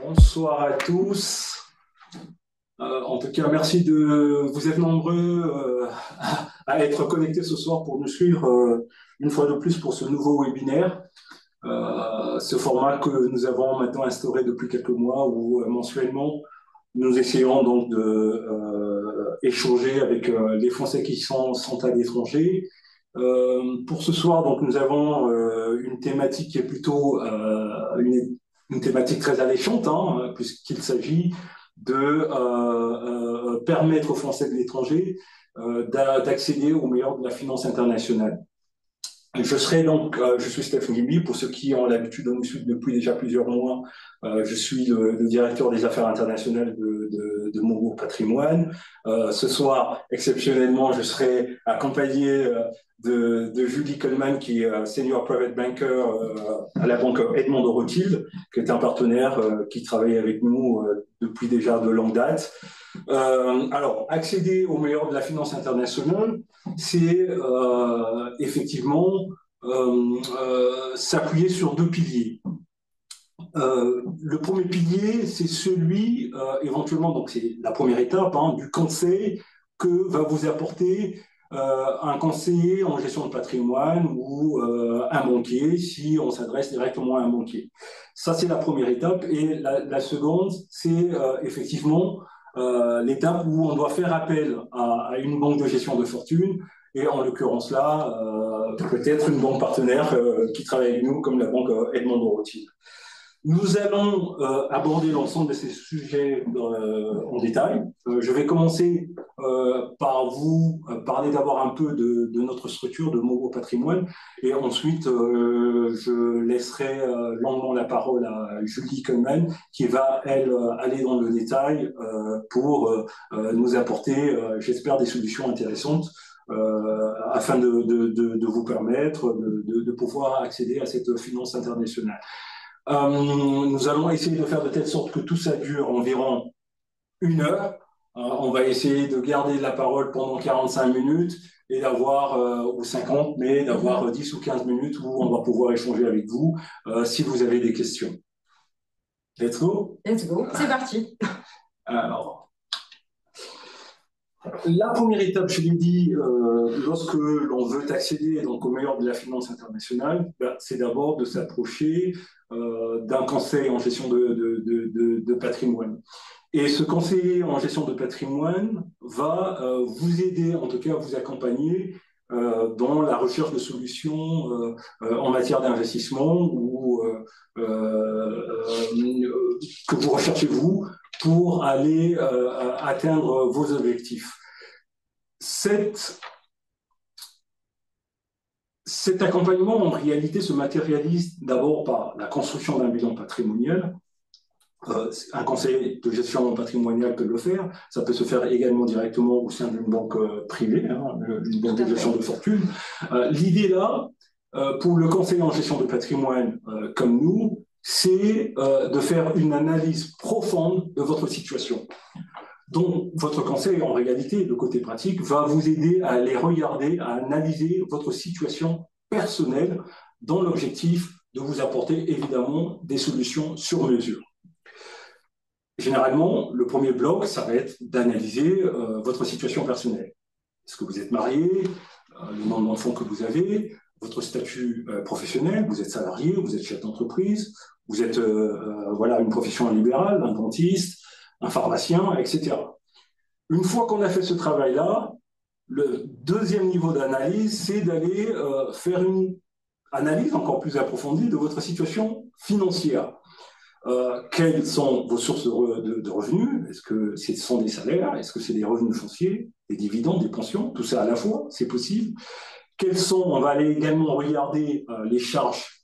Bonsoir à tous. En tout cas, merci de vous êtes nombreux à être connectés ce soir pour nous suivre une fois de plus pour ce nouveau webinaire. Ce format que nous avons maintenant instauré depuis quelques mois où mensuellement nous essayons donc de échanger avec les Français qui sont à l'étranger. Pour ce soir, donc, nous avons une thématique qui est plutôt une thématique très alléchante, hein, puisqu'il s'agit de permettre aux Français de l'étranger d'accéder au meilleur de la finance internationale. Je suis Stephen Gimby. Pour ceux qui ont l'habitude de nous suivre depuis déjà plusieurs mois, je suis le directeur des affaires internationales de mon groupe Patrimoine. Ce soir, exceptionnellement, je serai accompagné de Julie Coleman, qui est senior private banker à la banque Edmond de Rothschild, qui est un partenaire qui travaille avec nous depuis déjà de longue date. Alors, accéder au meilleur de la finance internationale, c'est effectivement s'appuyer sur deux piliers. Le premier pilier, c'est celui, éventuellement, donc c'est la première étape, hein, du conseil que va vous apporter un conseiller en gestion de patrimoine ou un banquier, si on s'adresse directement à un banquier. Ça, c'est la première étape. Et la seconde, c'est effectivement l'étape où on doit faire appel à une banque de gestion de fortune, et en l'occurrence là, peut-être une banque partenaire qui travaille avec nous, comme la banque Edmond de Rothschild. Nous allons aborder l'ensemble de ces sujets en détail. Je vais commencer par vous parler d'abord un peu de notre structure de Mogo Patrimoine, et ensuite je laisserai longuement la parole à Julie Coleman, qui va, elle, aller dans le détail pour nous apporter, j'espère, des solutions intéressantes afin de vous permettre de pouvoir accéder à cette finance internationale. Nous allons essayer de faire de telle sorte que tout ça dure environ 1 heure. On va essayer de garder la parole pendant 45 minutes et d'avoir, ou 50, mais d'avoir 10 ou 15 minutes où on va pouvoir échanger avec vous si vous avez des questions. Let's go. Let's go, c'est parti. Alors, la première étape, je l'ai dit, lorsque l'on veut accéder donc, au meilleur de la finance internationale, c'est d'abord de s'approcher d'un conseil en gestion de patrimoine. Et ce conseiller en gestion de patrimoine va vous aider, en tout cas vous accompagner dans la recherche de solutions en matière d'investissement ou que vous recherchez vous pour aller atteindre vos objectifs. Cet accompagnement, en réalité, se matérialise d'abord par la construction d'un bilan patrimonial. Un conseil de gestion patrimoniale peut le faire. Ça peut se faire également directement au sein d'une banque privée, hein, une banque de gestion de fortune. L'idée là, pour le conseiller en gestion de patrimoine comme nous, c'est de faire une analyse profonde de votre situation. Donc, votre conseil, en réalité, le côté pratique, va vous aider à aller regarder, à analyser votre situation personnelle dans l'objectif de vous apporter, évidemment, des solutions sur mesure. Généralement, le premier bloc, ça va être d'analyser votre situation personnelle. Est-ce que vous êtes marié, le nombre d'enfants que vous avez, votre statut professionnel, vous êtes salarié, vous êtes chef d'entreprise, vous êtes voilà, une profession libérale, un dentiste, un pharmacien, etc. Une fois qu'on a fait ce travail-là, le deuxième niveau d'analyse, c'est d'aller faire une analyse encore plus approfondie de votre situation financière. Quelles sont vos sources de revenus? Est-ce que ce sont des salaires? Est-ce que c'est des revenus fonciers, des dividendes, des pensions? Tout ça à la fois, c'est possible. On va aller également regarder les charges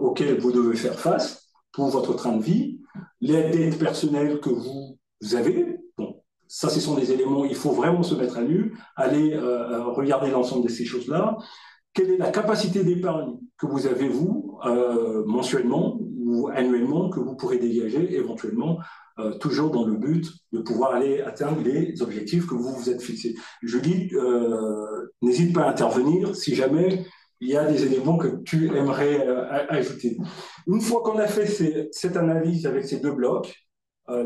auxquelles vous devez faire face pour votre train de vie, les dettes personnelles que vous avez. Bon, ça, ce sont des éléments, il faut vraiment se mettre à nu, aller regarder l'ensemble de ces choses-là. Quelle est la capacité d'épargne que vous avez, vous, mensuellement ou annuellement, que vous pourrez dégager éventuellement, toujours dans le but de pouvoir aller atteindre les objectifs que vous vous êtes fixés. Je dis, n'hésite pas à intervenir si jamais il y a des éléments que tu aimerais ajouter. Une fois qu'on a fait cette analyse avec ces deux blocs,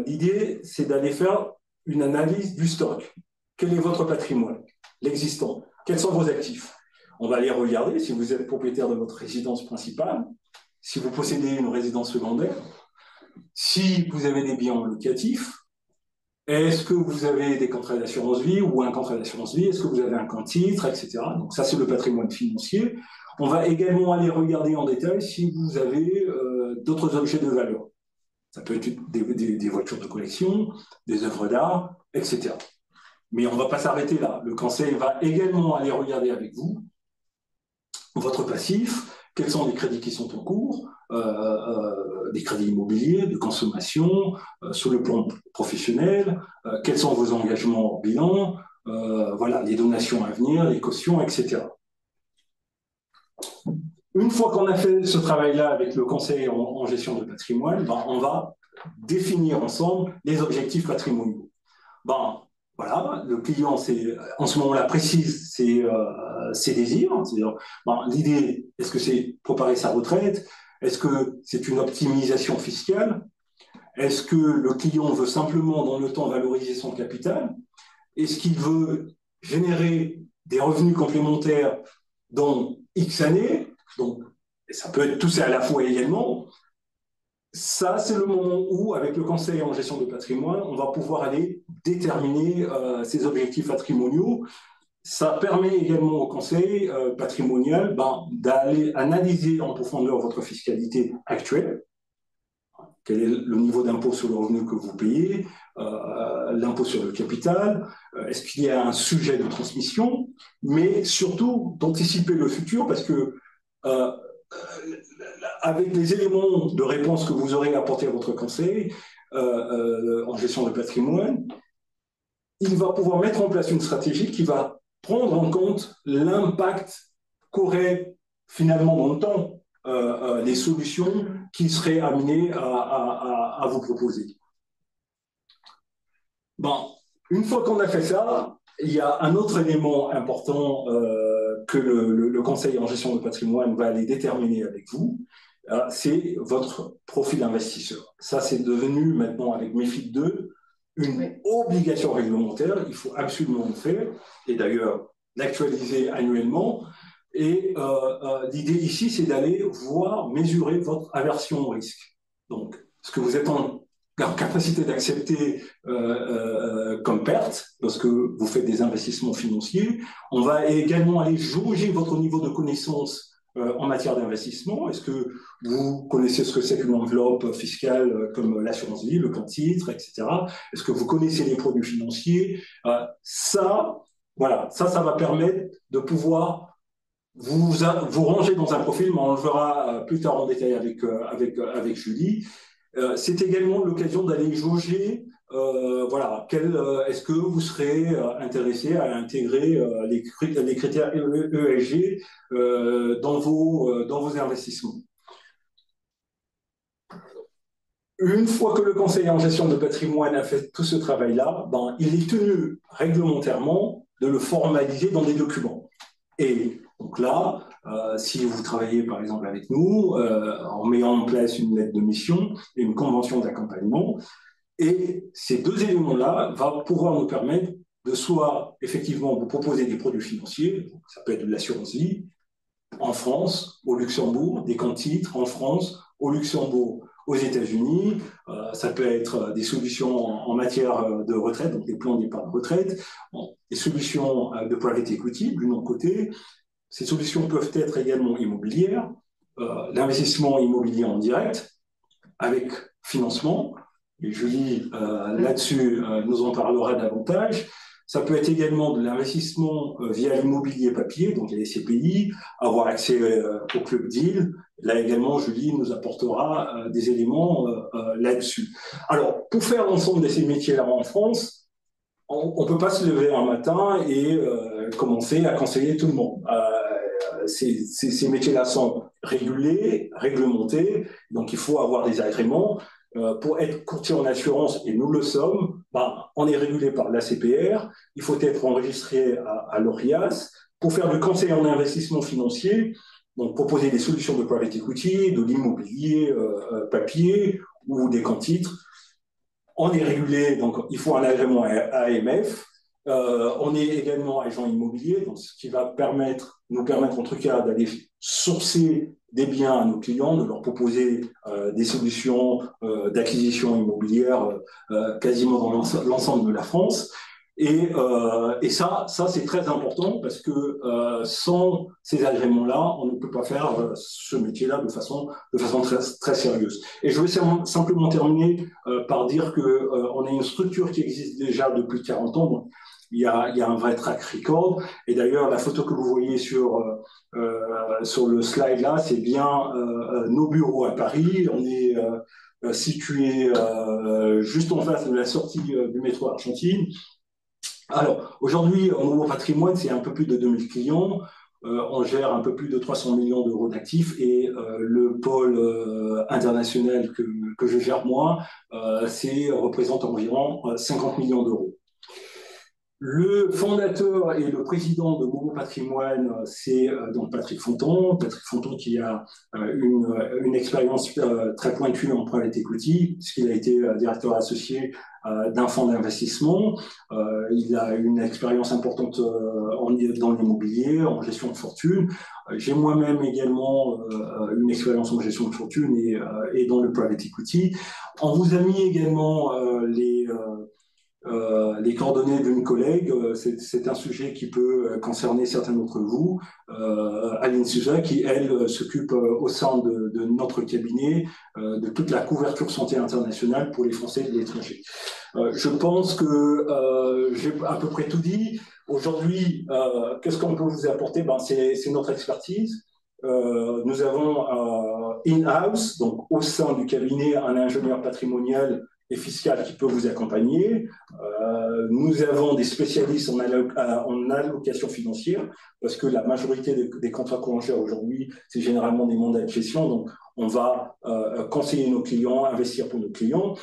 l'idée, c'est d'aller faire une analyse du stock. Quel est votre patrimoine, l'existant? Quels sont vos actifs? On va aller regarder si vous êtes propriétaire de votre résidence principale, si vous possédez une résidence secondaire, si vous avez des biens locatifs, est-ce que vous avez des contrats d'assurance vie ou un contrat d'assurance vie, est-ce que vous avez un compte titre, etc. Donc ça, c'est le patrimoine financier. On va également aller regarder en détail si vous avez d'autres objets de valeur. Ça peut être des voitures de collection, des œuvres d'art, etc. Mais on ne va pas s'arrêter là. Le conseil va également aller regarder avec vous votre passif, quels sont les crédits qui sont en cours, des crédits immobiliers, de consommation, sur le plan professionnel, quels sont vos engagements hors bilan, voilà, les donations à venir, les cautions, etc. Une fois qu'on a fait ce travail-là avec le conseil en gestion de patrimoine, ben, on va définir ensemble les objectifs patrimoniaux. Ben, voilà, le client, en ce moment-là, précise ses désirs. C'est-à-dire, ben, l'idée, est-ce que c'est préparer sa retraite? Est-ce que c'est une optimisation fiscale? Est-ce que le client veut simplement, dans le temps, valoriser son capital? Est-ce qu'il veut générer des revenus complémentaires dans X années? Donc, ça peut être tout ça à la fois également. Ça, c'est le moment où, avec le conseil en gestion de patrimoine, on va pouvoir aller déterminer ces objectifs patrimoniaux. Ça permet également au conseil patrimonial d'aller analyser en profondeur votre fiscalité actuelle. Quel est le niveau d'impôt sur le revenu que vous payez, l'impôt sur le capital, est-ce qu'il y a un sujet de transmission, mais surtout d'anticiper le futur parce que avec les éléments de réponse que vous aurez apportés à votre conseil en gestion de patrimoine, il va pouvoir mettre en place une stratégie qui va prendre en compte l'impact qu'auraient finalement dans le temps les solutions qu'il serait amené à vous proposer. Bon, une fois qu'on a fait ça, il y a un autre élément important que le conseil en gestion de patrimoine va aller déterminer avec vous, c'est votre profil investisseur. Ça, c'est devenu maintenant avec MiFID 2 une obligation réglementaire. Il faut absolument le faire, et d'ailleurs l'actualiser annuellement. Et l'idée ici, c'est d'aller voir, mesurer votre aversion au risque. Donc, ce que vous êtes en capacité d'accepter comme perte lorsque vous faites des investissements financiers. On va également aller jauger votre niveau de connaissance en matière d'investissement. Est-ce que vous connaissez ce que c'est qu'une enveloppe fiscale comme l'assurance vie, le compte titre, etc. Est-ce que vous connaissez les produits financiers ça, voilà, ça va permettre de pouvoir vous ranger dans un profil, mais on le verra plus tard en détail avec Julie. C'est également l'occasion d'aller jauger, voilà, est-ce que vous serez intéressé à intégrer les critères ESG dans vos investissements. Une fois que le conseiller en gestion de patrimoine a fait tout ce travail-là, il est tenu réglementairement de le formaliser dans des documents. Et donc là, si vous travaillez par exemple avec nous, en mettant en place une lettre de mission et une convention d'accompagnement, et ces deux éléments-là vont pouvoir nous permettre de soit effectivement vous proposer des produits financiers, ça peut être de l'assurance vie, en France, au Luxembourg, des comptes titres en France, au Luxembourg, aux États-Unis, ça peut être des solutions en matière de retraite, donc des plans d'épargne retraite, des solutions de private equity, de l'autre côté. Ces solutions peuvent être également immobilières, l'investissement immobilier en direct, avec financement, et Julie, là-dessus, nous en parlera davantage. Ça peut être également de l'investissement via l'immobilier papier, donc les SCPI, avoir accès au club deal. Là également, Julie nous apportera des éléments là-dessus. Alors, pour faire l'ensemble de ces métiers-là en France, on ne peut pas se lever un matin et commencer à conseiller tout le monde. Ces métiers-là sont régulés, réglementés, donc il faut avoir des agréments. Pour être courtier en assurance, et nous le sommes, on est régulé par l'ACPR, il faut être enregistré à l'ORIAS. pour faire du conseil en investissement financier, donc proposer des solutions de private equity, de l'immobilier papier ou des comptes titres. On est régulé, donc il faut un agrément AMF. On est également agent immobilier, donc ce qui va nous permettre en tout cas d'aller sourcer des biens à nos clients, de leur proposer des solutions d'acquisition immobilière quasiment dans l'ensemble de la France. Et ça c'est très important parce que sans ces agréments-là, on ne peut pas faire ce métier-là de façon très, très sérieuse. Et je vais simplement terminer par dire que on a une structure qui existe déjà depuis 40 ans. Donc il y a un vrai track record. Et d'ailleurs, la photo que vous voyez sur le slide là, c'est bien nos bureaux à Paris. On est situé juste en face de la sortie du métro Argentine. Alors, aujourd'hui, au Nouveau Patrimoine, c'est un peu plus de 2000 clients. On gère un peu plus de 300 millions d'euros d'actifs et le pôle international que je gère moi, représente environ 50 millions d'euros. Le fondateur et le président de Momo Patrimoine, c'est donc Patrick Fonton. Patrick Fonton qui a une expérience très pointue en private equity, puisqu'il a été directeur associé d'un fonds d'investissement. Il a une expérience importante dans l'immobilier, en gestion de fortune. J'ai moi-même également une expérience en gestion de fortune et dans le private equity. On vous a mis également les coordonnées d'une collègue. C'est un sujet qui peut concerner certains d'entre vous. Aline Souza, qui, elle, s'occupe au sein de notre cabinet de toute la couverture santé internationale pour les Français et l'étranger. Je pense que j'ai à peu près tout dit. Aujourd'hui, qu'est-ce qu'on peut vous apporter? C'est notre expertise. Nous avons in-house, donc au sein du cabinet, un ingénieur patrimonial et fiscal qui peut vous accompagner. Nous avons des spécialistes en allocation financière, parce que la majorité des contrats qu'on gère aujourd'hui, c'est généralement des mandats de gestion. Donc, on va conseiller nos clients, investir pour nos clients.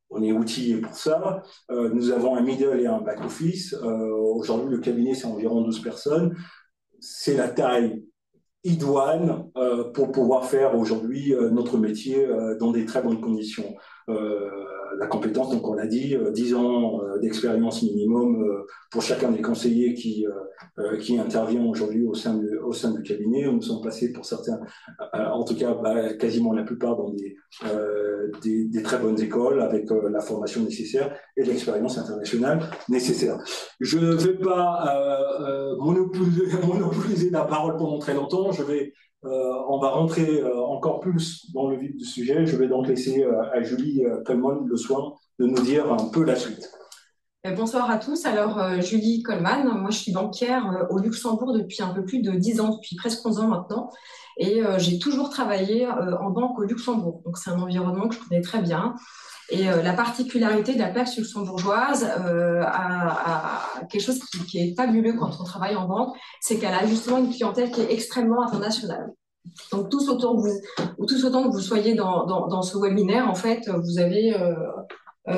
On est outillé pour ça. Nous avons un middle et un back office. Aujourd'hui, le cabinet, c'est environ 12 personnes. C'est la taille idoine pour pouvoir faire aujourd'hui notre métier dans des très bonnes conditions. La compétence, donc on l'a dit, 10 ans d'expérience minimum pour chacun des conseillers qui intervient aujourd'hui au sein du cabinet. Nous sommes passés pour certains, en tout cas quasiment la plupart, dans des très bonnes écoles avec la formation nécessaire et l'expérience internationale nécessaire. Je ne vais pas monopoliser la parole pendant très longtemps. On va rentrer encore plus dans le vif du sujet. Je vais donc laisser à Julie Coleman le soin de nous dire un peu la suite. Bonsoir à tous. Alors, Julie Coleman, moi je suis banquière au Luxembourg depuis un peu plus de 10 ans, depuis presque 11 ans maintenant. Et j'ai toujours travaillé en banque au Luxembourg. Donc, c'est un environnement que je connais très bien. Et la particularité de la place luxembourgeoise a quelque chose qui est fabuleux quand on travaille en banque, c'est qu'elle a justement une clientèle qui est extrêmement internationale. Donc, tous autant que vous soyez dans ce webinaire, en fait, vous avez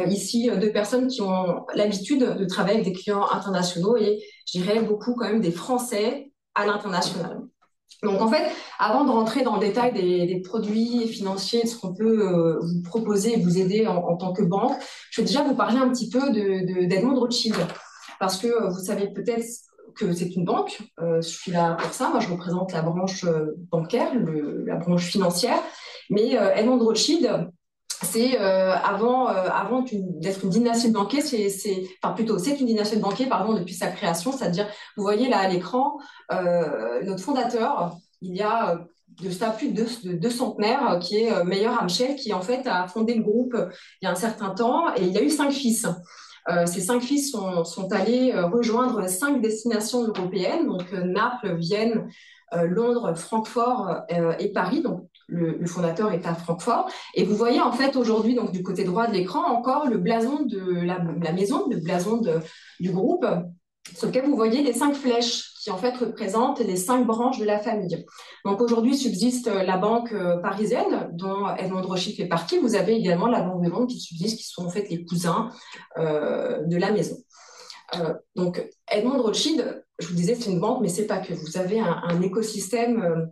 ici deux personnes qui ont l'habitude de travailler avec des clients internationaux et je dirais beaucoup quand même des Français à l'international. Donc, en fait, avant de rentrer dans le détail des produits financiers, de ce qu'on peut vous proposer et vous aider en tant que banque, je vais déjà vous parler un petit peu d'Edmond Rothschild. Parce que vous savez peut-être que c'est une banque. Je suis là pour ça. Moi, je représente la branche bancaire, la branche financière. Mais Edmond Rothschild, c'est avant d'être une dynastie de banquiers, c'est une dynastie de banquiers, depuis sa création. C'est-à-dire, vous voyez là à l'écran, notre fondateur, il y a de ça plus de deux centenaires, qui est Meyer Amschel, qui en fait a fondé le groupe il y a un certain temps, et il y a eu 5 fils. Ces 5 fils sont allés rejoindre 5 destinations européennes, donc Naples, Vienne, Londres, Francfort et Paris. Donc le fondateur est à Francfort. Et vous voyez en fait aujourd'hui, donc du côté droit de l'écran, encore le blason de la maison, le blason du groupe, sur lequel vous voyez les 5 flèches qui en fait représentent les 5 branches de la famille. Donc aujourd'hui subsiste la banque parisienne dont Edmond Rothschild fait partie. Vous avez également la banque de Londres qui subsiste, qui sont en fait les cousins de la maison. Donc Edmond Rothschild, je vous disais, c'est une banque, mais c'est pas que. Vous avez un écosystème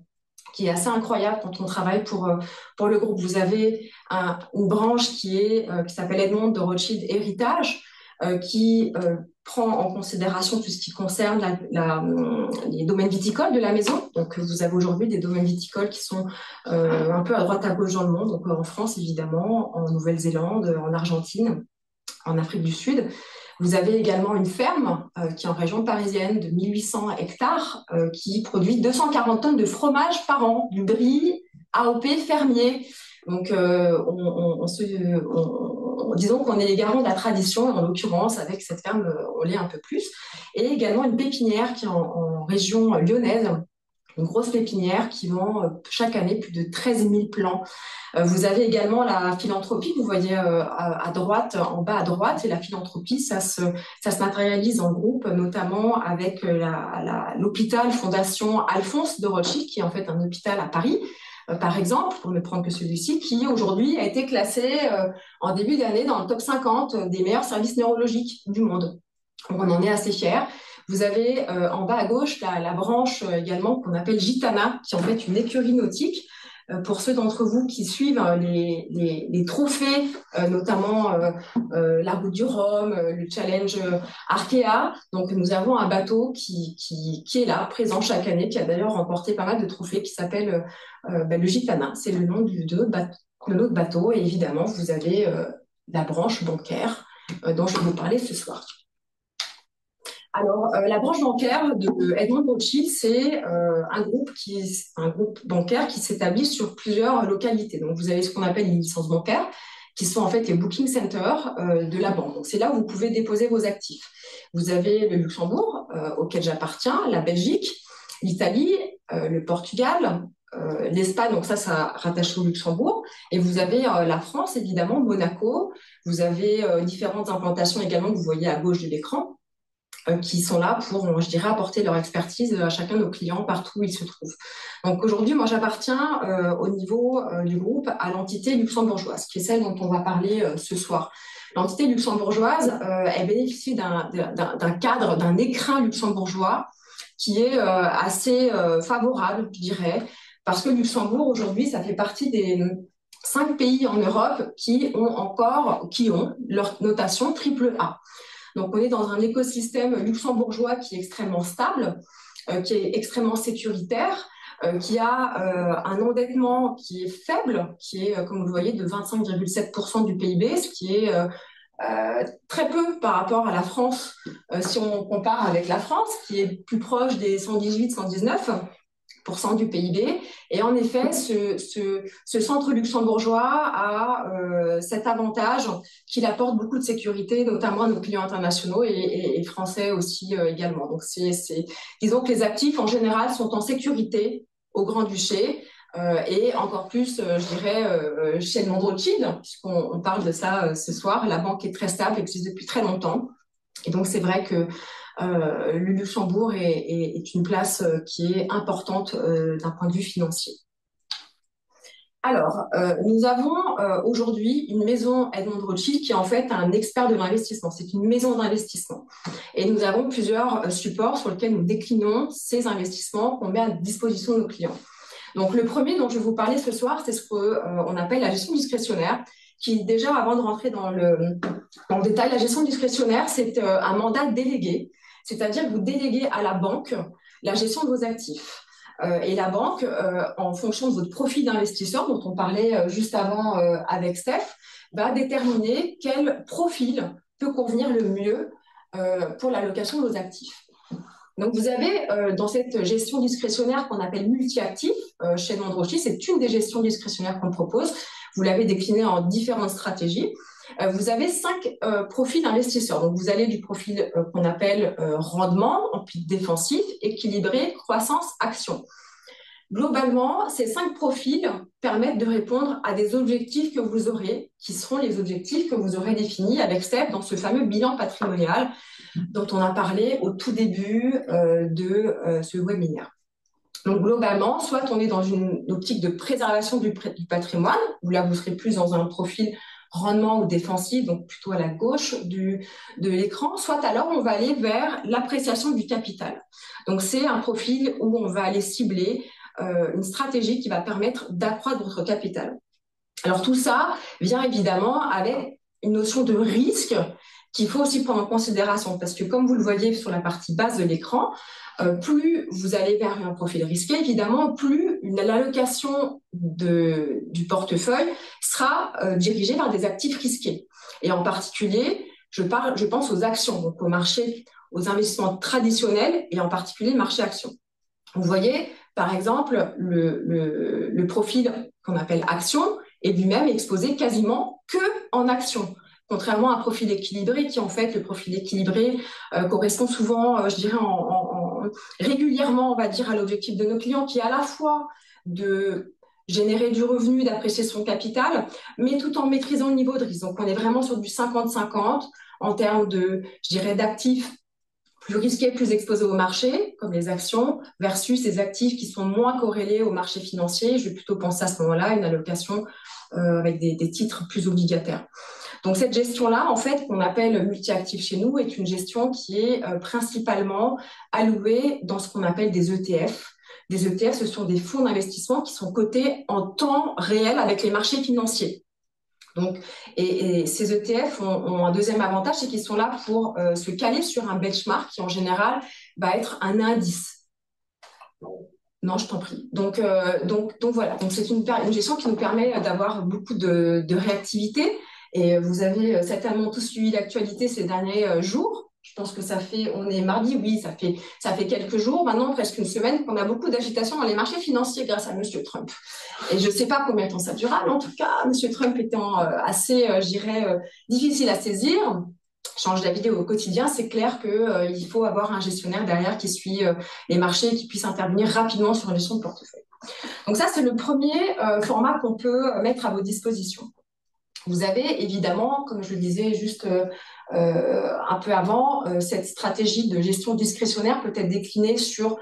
qui est assez incroyable quand on travaille pour le groupe. Vous avez une branche qui s'appelle Edmond de Rothschild Héritage, qui prend en considération tout ce qui concerne les domaines viticoles de la maison. Donc, vous avez aujourd'hui des domaines viticoles qui sont un peu à droite à gauche dans le monde. Donc, en France, évidemment, en Nouvelle-Zélande, en Argentine, en Afrique du Sud. Vous avez également une ferme qui est en région parisienne de 1800 hectares qui produit 240 tonnes de fromage par an, du brie AOP fermier. Donc, disons qu'on est les garants de la tradition, et en l'occurrence, avec cette ferme, on l'est un peu plus. Et également une pépinière qui est en région lyonnaise, une grosse pépinière qui vend chaque année plus de 13 000 plants. Vous avez également la philanthropie, vous voyez à droite, en bas à droite, et la philanthropie, ça se matérialise en groupe, notamment avec l'hôpital Fondation Alphonse de Rothschild, qui est en fait un hôpital à Paris, par exemple, pour ne prendre que celui-ci, qui aujourd'hui a été classé en début d'année dans le top 50 des meilleurs services neurologiques du monde. Donc on en est assez fiers. Vous avez en bas à gauche la branche également qu'on appelle Gitana, qui est en fait une écurie nautique. Pour ceux d'entre vous qui suivent les trophées, notamment la Route du Rhum, le challenge Arkea, donc nous avons un bateau qui est là, présent chaque année, qui a d'ailleurs remporté pas mal de trophées, qui s'appelle le Gitana. C'est le nom de notre bateau. Et évidemment, vous avez la branche bancaire dont je vais vous parler ce soir. Alors, la branche bancaire de Edmond Rothschild, c'est un groupe bancaire qui s'établit sur plusieurs localités. Donc, vous avez ce qu'on appelle les licences bancaires, qui sont en fait les booking centers de la banque. Donc, c'est là où vous pouvez déposer vos actifs. Vous avez le Luxembourg, auquel j'appartiens, la Belgique, l'Italie, le Portugal, l'Espagne, donc ça rattache au Luxembourg. Et vous avez la France, évidemment, Monaco. Vous avez différentes implantations également que vous voyez à gauche de l'écran, qui sont là pour, je dirais, apporter leur expertise à chacun de nos clients partout où ils se trouvent. Donc aujourd'hui, moi, j'appartiens au niveau du groupe à l'entité luxembourgeoise, qui est celle dont on va parler ce soir. L'entité luxembourgeoise, elle bénéficie d'un cadre, d'un écrin luxembourgeois qui est assez favorable, je dirais, parce que Luxembourg, aujourd'hui, ça fait partie des 5 pays en Europe qui ont leur notation AAA. Donc, on est dans un écosystème luxembourgeois qui est extrêmement stable, qui est extrêmement sécuritaire, qui a un endettement qui est faible, qui est, comme vous le voyez, de 25,7% du PIB, ce qui est très peu par rapport à la France, si on compare avec la France, qui est plus proche des 118-119% du PIB. Et en effet, ce centre luxembourgeois a cet avantage qu'il apporte beaucoup de sécurité, notamment à nos clients internationaux et français aussi également. Donc, disons que les actifs, en général, sont en sécurité au Grand-Duché. Et encore plus, je dirais, chez Edmond Rothschild, puisqu'on parle de ça ce soir. La banque est très stable, existe depuis très longtemps. Et donc, c'est vrai que le Luxembourg est une place qui est importante d'un point de vue financier. Alors, nous avons aujourd'hui une maison Edmond Rothschild qui est en fait un expert de l'investissement. C'est une maison d'investissement. Et nous avons plusieurs supports sur lesquels nous déclinons ces investissements qu'on met à disposition de nos clients. Donc, le premier dont je vais vous parler ce soir, c'est ce qu'on appelle la gestion discrétionnaire, qui déjà, avant de rentrer dans le détail, la gestion discrétionnaire, c'est un mandat délégué, c'est-à-dire que vous déléguez à la banque la gestion de vos actifs. Et la banque, en fonction de votre profil d'investisseur, dont on parlait juste avant avec Steph, va déterminer quel profil peut convenir le mieux pour l'allocation de vos actifs. Donc, vous avez dans cette gestion discrétionnaire qu'on appelle multi-actif, chez Edmond Rothschild, c'est une des gestions discrétionnaires qu'on propose. Vous l'avez déclinée en différentes stratégies. Vous avez 5 profils d'investisseurs. Donc, vous allez du profil qu'on appelle rendement, en pic défensif, équilibré, croissance, action. Globalement, ces 5 profils permettent de répondre à des objectifs que vous aurez, qui seront les objectifs que vous aurez définis avec Steph dans ce fameux bilan patrimonial dont on a parlé au tout début de ce webinaire. Donc, globalement, soit on est dans une optique de préservation du patrimoine, où là, vous serez plus dans un profil rendement ou défensif, donc plutôt à la gauche de l'écran, soit alors on va aller vers l'appréciation du capital. Donc c'est un profil où on va aller cibler une stratégie qui va permettre d'accroître votre capital. Alors tout ça vient évidemment avec une notion de risque qu'il faut aussi prendre en considération parce que comme vous le voyez sur la partie basse de l'écran, plus vous allez vers un profil risqué, évidemment, plus l'allocation du portefeuille sera dirigée vers des actifs risqués. Et en particulier, je pense aux actions, donc au marché, aux investissements traditionnels et en particulier le marché actions. Vous voyez, par exemple, le profil qu'on appelle action est lui-même exposé quasiment que en action. Contrairement à un profil équilibré, qui en fait, le profil équilibré correspond souvent, je dirais, régulièrement, on va dire, à l'objectif de nos clients, qui est à la fois de générer du revenu, d'apprécier son capital, mais tout en maîtrisant le niveau de risque. Donc, on est vraiment sur du 50-50 en termes de, je dirais, d'actifs plus risqués, plus exposés au marché, comme les actions, versus les actifs qui sont moins corrélés au marché financier. Je vais plutôt penser à ce moment-là à une allocation avec des titres plus obligataires. Donc cette gestion-là, en fait, qu'on appelle multi-actif chez nous, est une gestion qui est principalement allouée dans ce qu'on appelle des ETF. Des ETF, ce sont des fonds d'investissement qui sont cotés en temps réel avec les marchés financiers. Donc, et ces ETF ont un deuxième avantage, c'est qu'ils sont là pour se caler sur un benchmark qui, en général, va être un indice. Non, je t'en prie. Donc voilà. Donc c'est une gestion qui nous permet d'avoir beaucoup de réactivité. Et vous avez certainement tous suivi l'actualité ces derniers jours. Je pense que on est mardi, oui, ça fait quelques jours, maintenant presque une semaine, qu'on a beaucoup d'agitation dans les marchés financiers grâce à Monsieur Trump. Et je ne sais pas combien de temps ça durera, mais en tout cas, Monsieur Trump étant assez, je dirais, difficile à saisir, change d'avis au quotidien, c'est clair qu'il faut avoir un gestionnaire derrière qui suit les marchés et qui puisse intervenir rapidement sur la gestion de portefeuille. Donc ça, c'est le premier format qu'on peut mettre à vos dispositions. Vous avez évidemment, comme je le disais juste un peu avant, cette stratégie de gestion discrétionnaire peut être déclinée sur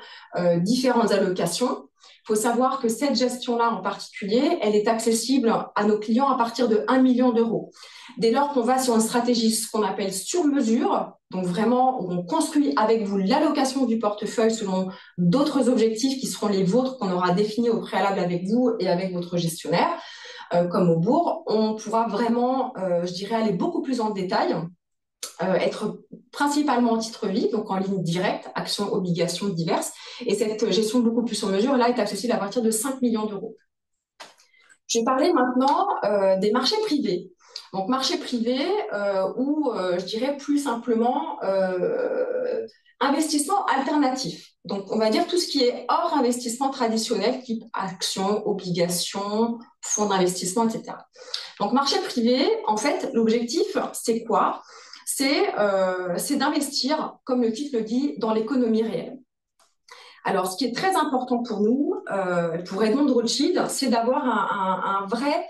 différentes allocations. Il faut savoir que cette gestion-là en particulier, elle est accessible à nos clients à partir de 1 million d'euros. Dès lors qu'on va sur une stratégie, ce qu'on appelle sur mesure, donc vraiment on construit avec vous l'allocation du portefeuille selon d'autres objectifs qui seront les vôtres qu'on aura définis au préalable avec vous et avec votre gestionnaire, comme au bourg, on pourra vraiment, je dirais, aller beaucoup plus en détail, être principalement en titre vie, donc en ligne directe, actions, obligations diverses. Et cette gestion beaucoup plus sur mesure, là, est accessible à partir de 5 millions d'euros. Je vais parler maintenant des marchés privés. Donc, marché privé ou, je dirais plus simplement, investissement alternatif. Donc, on va dire tout ce qui est hors investissement traditionnel, type actions, obligations, fonds d'investissement, etc. Donc, marché privé, en fait, l'objectif, c'est quoi? C'est d'investir, comme le titre le dit, dans l'économie réelle. Alors, ce qui est très important pour nous, pour Edmond de Rothschild, c'est d'avoir un vrai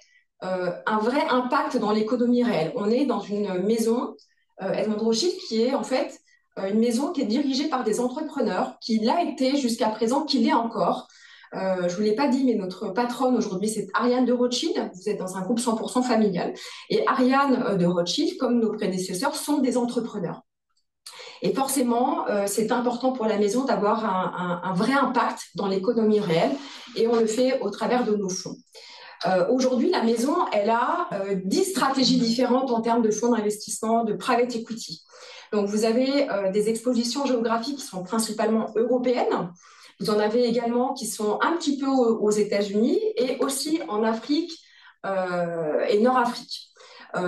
impact dans l'économie réelle. On est dans une maison, Edmond de Rothschild, qui est en fait une maison qui est dirigée par des entrepreneurs, qui l'a été jusqu'à présent, qui l'est encore. Je ne vous l'ai pas dit, mais notre patronne aujourd'hui, c'est Ariane de Rothschild. Vous êtes dans un groupe 100% familial. Et Ariane de Rothschild, comme nos prédécesseurs, sont des entrepreneurs. Et forcément, c'est important pour la maison d'avoir un vrai impact dans l'économie réelle. Et on le fait au travers de nos fonds. Aujourd'hui, la maison, elle a 10 stratégies différentes en termes de fonds d'investissement, de private equity. Donc, vous avez des expositions géographiques qui sont principalement européennes. Vous en avez également qui sont un petit peu aux États-Unis et aussi en Afrique et Nord-Afrique.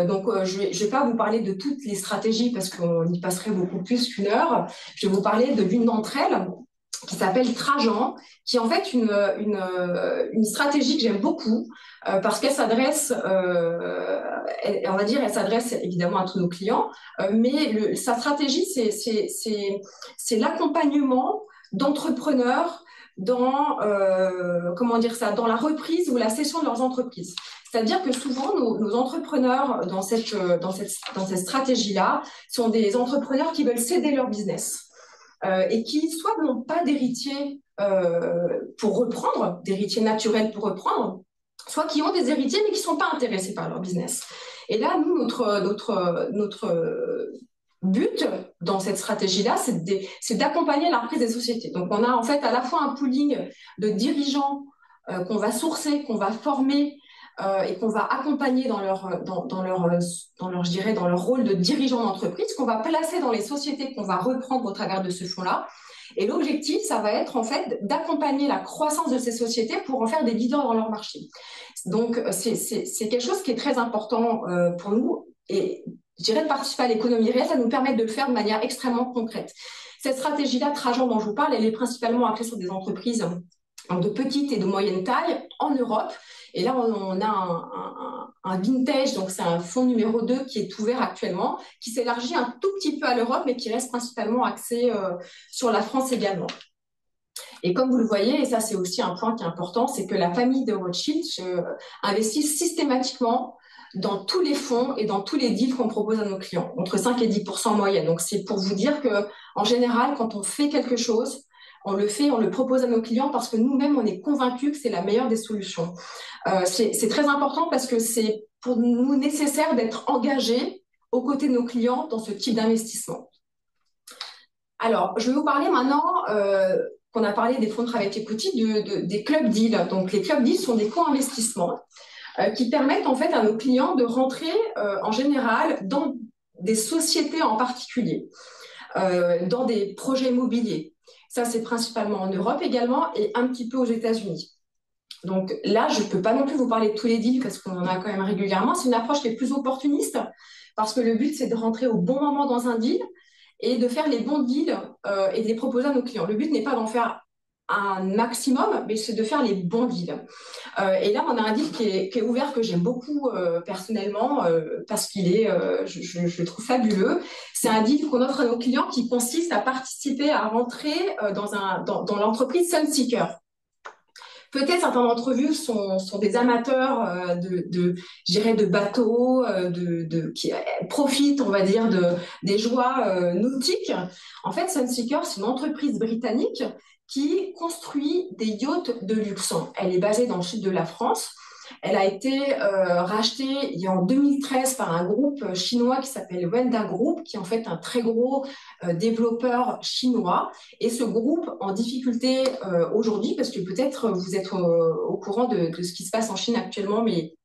Donc, je vais pas vous parler de toutes les stratégies parce qu'on y passerait beaucoup plus qu'une heure. Je vais vous parler de l'une d'entre elles qui s'appelle Trajan, qui est en fait une stratégie que j'aime beaucoup parce qu'elle s'adresse, on va dire, elle s'adresse évidemment à tous nos clients, mais sa stratégie, c'est l'accompagnement d'entrepreneurs dans, comment dire ça, dans la reprise ou la cession de leurs entreprises. C'est-à-dire que souvent, nos entrepreneurs dans cette stratégie-là sont des entrepreneurs qui veulent céder leur business. Et qui soit n'ont pas d'héritier pour reprendre, d'héritier naturel pour reprendre, soit qui ont des héritiers mais qui ne sont pas intéressés par leur business. Et là, nous, notre but dans cette stratégie-là, c'est d'accompagner la reprise des sociétés. Donc, on a en fait à la fois un pooling de dirigeants qu'on va sourcer, qu'on va former et qu'on va accompagner je dirais, dans leur rôle de dirigeant d'entreprise, qu'on va placer dans les sociétés qu'on va reprendre au travers de ce fonds-là. Et l'objectif, ça va être en fait d'accompagner la croissance de ces sociétés pour en faire des leaders dans leur marché. Donc, c'est quelque chose qui est très important pour nous. Et je dirais de participer à l'économie réelle, ça nous permet de le faire de manière extrêmement concrète. Cette stratégie-là, Trajan dont je vous parle, elle est principalement axée sur des entreprises de petite et de moyenne taille en Europe. Et là, on a un vintage, donc c'est un fonds numéro 2 qui est ouvert actuellement, qui s'élargit un tout petit peu à l'Europe, mais qui reste principalement axé sur la France également. Et comme vous le voyez, et ça c'est aussi un point qui est important, c'est que la famille de Rothschild investit systématiquement dans tous les fonds et dans tous les deals qu'on propose à nos clients, entre 5 et 10% en moyenne. Donc c'est pour vous dire que en général, quand on fait quelque chose, on le propose à nos clients parce que nous-mêmes, on est convaincus que c'est la meilleure des solutions. C'est très important parce que c'est pour nous nécessaire d'être engagés aux côtés de nos clients dans ce type d'investissement. Alors, je vais vous parler maintenant qu'on a parlé des fonds de private equity, des club deals. Donc, les club deals sont des co-investissements qui permettent en fait à nos clients de rentrer en général dans des sociétés en particulier, dans des projets immobiliers. Ça, c'est principalement en Europe également et un petit peu aux États-Unis. Donc là, je ne peux pas non plus vous parler de tous les deals parce qu'on en a quand même régulièrement. C'est une approche qui est plus opportuniste parce que le but, c'est de rentrer au bon moment dans un deal et de faire les bons deals et de les proposer à nos clients. Le but n'est pas d'en faire un maximum, mais c'est de faire les bons deals. Et là, on a un deal qui est ouvert, que j'aime beaucoup personnellement, parce qu'il est, je le trouve fabuleux. C'est un deal qu'on offre à nos clients qui consiste à participer, à rentrer dans l'entreprise Sunseeker. Peut-être certains d'entre vous sont des amateurs je dirais, de bateaux, qui profitent, on va dire, des joies nautiques. En fait, Sunseeker, c'est une entreprise britannique qui construit des yachts de luxe. Elle est basée dans le sud de la France. Elle a été rachetée en 2013 par un groupe chinois qui s'appelle Wenda Group, qui est en fait un très gros développeur chinois. Et ce groupe en difficulté aujourd'hui, parce que peut-être vous êtes au courant de ce qui se passe en Chine actuellement, mais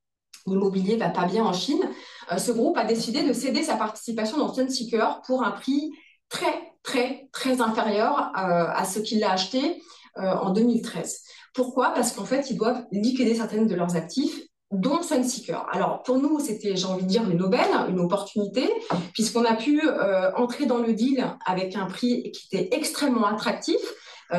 l'immobilier va pas bien en Chine, ce groupe a décidé de céder sa participation dans Sunseeker pour un prix très, très, très inférieur à ce qu'il a acheté en 2013. Pourquoi? Parce qu'en fait, ils doivent liquider certaines de leurs actifs, dont Sunseeker. Alors, pour nous, c'était, j'ai envie de dire, une aubaine, une opportunité, puisqu'on a pu entrer dans le deal avec un prix qui était extrêmement attractif,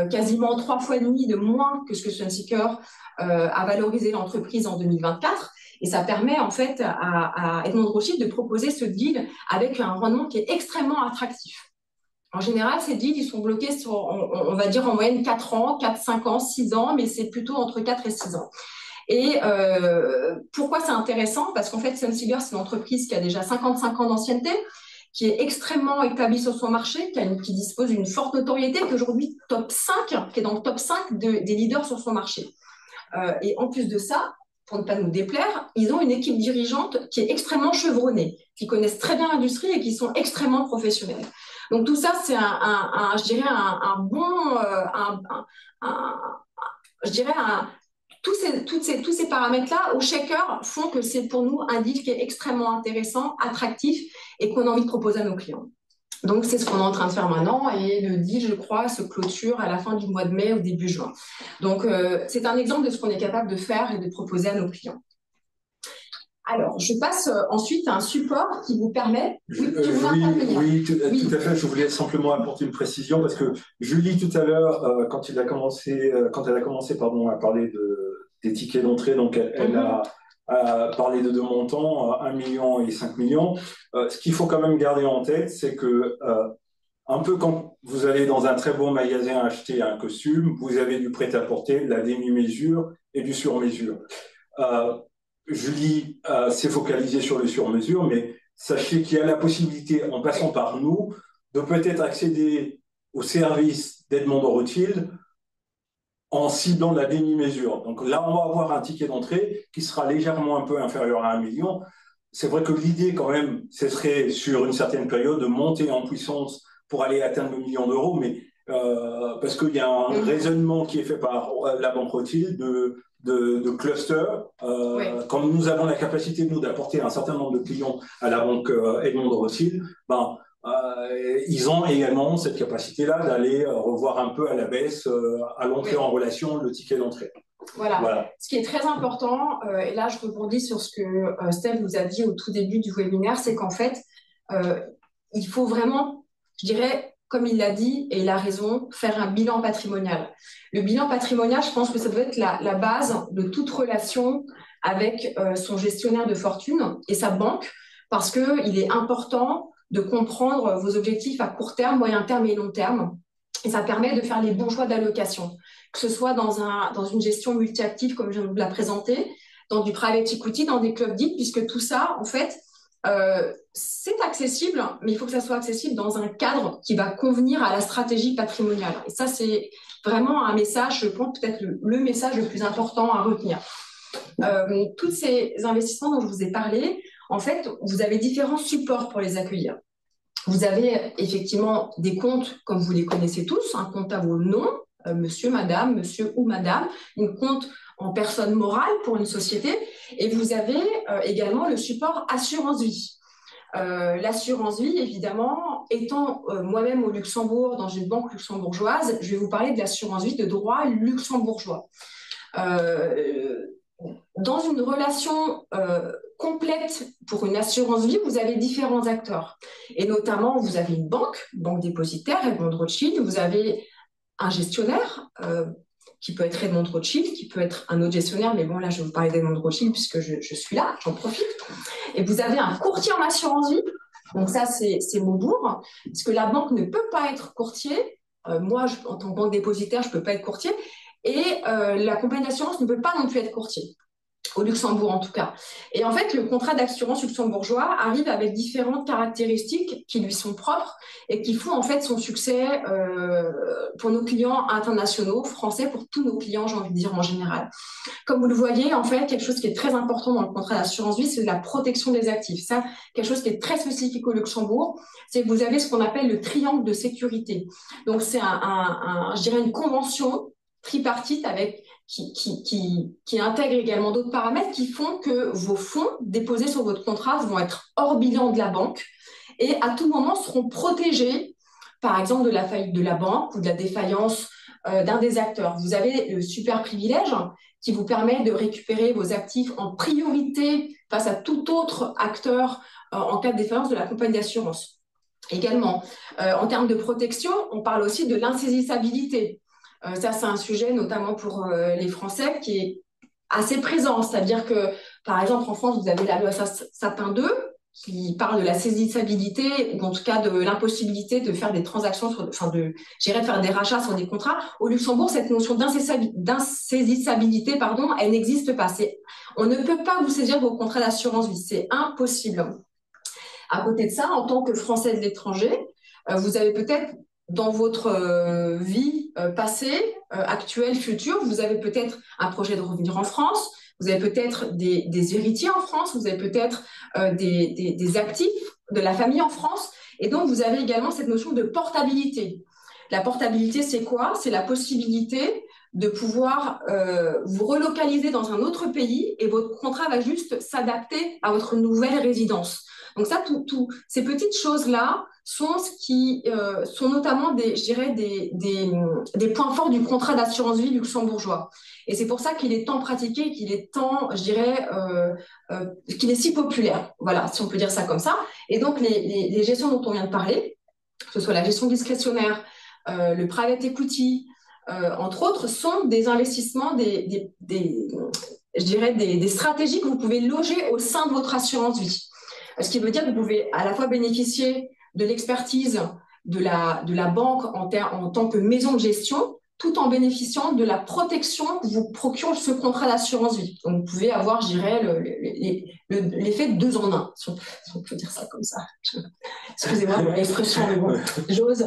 quasiment 3 fois et demi de moins que ce que Sunseeker a valorisé l'entreprise en 2024. Et ça permet en fait à Edmond de Rothschild de proposer ce deal avec un rendement qui est extrêmement attractif. En général, ces deals, ils sont bloqués sur, on va dire en moyenne 4 ans, 4, 5 ans, 6 ans, mais c'est plutôt entre 4 et 6 ans. Et pourquoi c'est intéressant? Parce qu'en fait, Sunseeker, c'est une entreprise qui a déjà 55 ans d'ancienneté, qui est extrêmement établie sur son marché, qui dispose d'une forte notoriété, qui est aujourd'hui top 5, qui est dans le top 5 des leaders sur son marché. Et en plus de ça, pour ne pas nous déplaire, ils ont une équipe dirigeante qui est extrêmement chevronnée, qui connaissent très bien l'industrie et qui sont extrêmement professionnels. Donc tout ça, c'est je dirais un bon, je dirais tous ces paramètres-là au shaker font que c'est pour nous un deal qui est extrêmement intéressant, attractif et qu'on a envie de proposer à nos clients. Donc, c'est ce qu'on est en train de faire maintenant et le deal, je crois, se clôture à la fin du mois de mai ou début juin. Donc, c'est un exemple de ce qu'on est capable de faire et de proposer à nos clients. Alors, je passe ensuite à un support qui vous permet oui, tout à fait. Je voulais simplement apporter une précision parce que Julie, tout à l'heure, quand elle a commencé à parler des tickets d'entrée, donc elle a parlé de deux montants, 1 million et 5 millions. Ce qu'il faut quand même garder en tête, c'est que un peu quand vous allez dans un très bon magasin acheter un costume, vous avez du prêt-à-porter, de la demi-mesure et du sur-mesure. Julie s'est focalisée sur le sur-mesure, mais sachez qu'il y a la possibilité, en passant par nous, de peut-être accéder au service d'Edmond de Rothschild en ciblant la demi-mesure. Donc là, on va avoir un ticket d'entrée qui sera légèrement un peu inférieur à 1 million. c'est vrai que l'idée, quand même, ce serait sur une certaine période de monter en puissance pour aller atteindre le million d'euros, mais parce qu'il y a un Mhm. raisonnement qui est fait par la Banque Rothschild de cluster. Oui. Quand nous avons la capacité, nous, d'apporter un certain nombre de clients à la Banque Edmond de Rothschild, ben, ils ont également cette capacité-là d'aller revoir un peu à la baisse, à l'entrée Oui. en relation, le ticket d'entrée. Voilà. Voilà. Ce qui est très important, et là je rebondis sur ce que Steph vous a dit au tout début du webinaire, c'est qu'en fait, euh, il faut vraiment, je dirais, comme il l'a dit, et il a raison, faire un bilan patrimonial. Le bilan patrimonial, je pense que ça doit être la base de toute relation avec son gestionnaire de fortune et sa banque, parce qu'il est important de comprendre vos objectifs à court terme, moyen terme et long terme. Et ça permet de faire les bons choix d'allocation, que ce soit dans une gestion multi-active, comme je viens de vous la présenter, dans du private equity, dans des clubs dits, puisque tout ça, en fait, c'est accessible, mais il faut que ça soit accessible dans un cadre qui va convenir à la stratégie patrimoniale. Et ça, c'est vraiment un message, je pense, peut-être le message le plus important à retenir. Tous ces investissements dont je vous ai parlé, en fait, vous avez différents supports pour les accueillir. Vous avez effectivement des comptes, comme vous les connaissez tous, un compte à vos noms, monsieur ou madame, une compte en personne morale pour une société, et vous avez également le support assurance vie. L'assurance vie, évidemment, étant moi-même au Luxembourg, dans une banque luxembourgeoise, je vais vous parler de l'assurance vie de droit luxembourgeois. Euh, dans une relation complète pour une assurance vie, vous avez différents acteurs. Et notamment, vous avez une banque dépositaire, Edmond Rothschild, vous avez un gestionnaire qui peut être Edmond Rothschild, qui peut être un autre gestionnaire, mais bon, là, je vais vous parler d'Edmond Rothschild puisque je suis là, j'en profite. Et vous avez un courtier en assurance vie, donc ça, c'est Maubourg, parce que la banque ne peut pas être courtier. Moi, en tant que banque dépositaire, je ne peux pas être courtier. Et la compagnie d'assurance ne peut pas non plus être courtier au Luxembourg en tout cas. Et en fait, le contrat d'assurance luxembourgeois arrive avec différentes caractéristiques qui lui sont propres et qui font en fait son succès pour nos clients internationaux, français, pour tous nos clients, j'ai envie de dire en général. Comme vous le voyez, en fait, quelque chose qui est très important dans le contrat d'assurance vie, c'est la protection des actifs. Ça, quelque chose qui est très spécifique au Luxembourg, c'est que vous avez ce qu'on appelle le triangle de sécurité. Donc, c'est je dirais une convention tripartite avec qui intègre également d'autres paramètres qui font que vos fonds déposés sur votre contrat vont être hors bilan de la banque et à tout moment seront protégés, par exemple, de la faillite de la banque ou de la défaillance d'un des acteurs. Vous avez le super privilège qui vous permet de récupérer vos actifs en priorité face à tout autre acteur en cas de défaillance de la compagnie d'assurance. Également, en termes de protection, on parle aussi de l'insaisissabilité. Ça, c'est un sujet notamment pour les Français qui est assez présent. C'est-à-dire que, par exemple, en France, vous avez la loi Sapin 2 qui parle de la saisissabilité ou en tout cas de l'impossibilité de faire des transactions, de faire des rachats sur des contrats. Au Luxembourg, cette notion d'insaisissabilité, elle n'existe pas. On ne peut pas vous saisir vos contrats d'assurance vie. C'est impossible. À côté de ça, en tant que Français de l'étranger, vous avez peut-être dans votre vie passée, actuelle, future, vous avez peut-être un projet de revenir en France, vous avez peut-être des héritiers en France, vous avez peut-être des actifs de la famille en France, et donc vous avez également cette notion de portabilité. La portabilité, c'est quoi? C'est la possibilité de pouvoir vous relocaliser dans un autre pays et votre contrat va juste s'adapter à votre nouvelle résidence. Donc ça, ces petites choses-là sont ce qui sont notamment des points forts du contrat d'assurance vie luxembourgeois. Et c'est pour ça qu'il est tant pratiqué, qu'il est tant, qu'il est si populaire. Voilà, si on peut dire ça comme ça. Et donc les gestions dont on vient de parler, que ce soit la gestion discrétionnaire, le private equity, entre autres, sont des investissements, des stratégies que vous pouvez loger au sein de votre assurance vie. Ce qui veut dire que vous pouvez à la fois bénéficier de l'expertise de la banque en tant que maison de gestion, tout en bénéficiant de la protection que vous procure ce contrat d'assurance vie. Donc, vous pouvez avoir, je dirais, l'effet de 2 en 1, si on peut dire ça comme ça. Excusez-moi pour l'expression, mais bon, j'ose.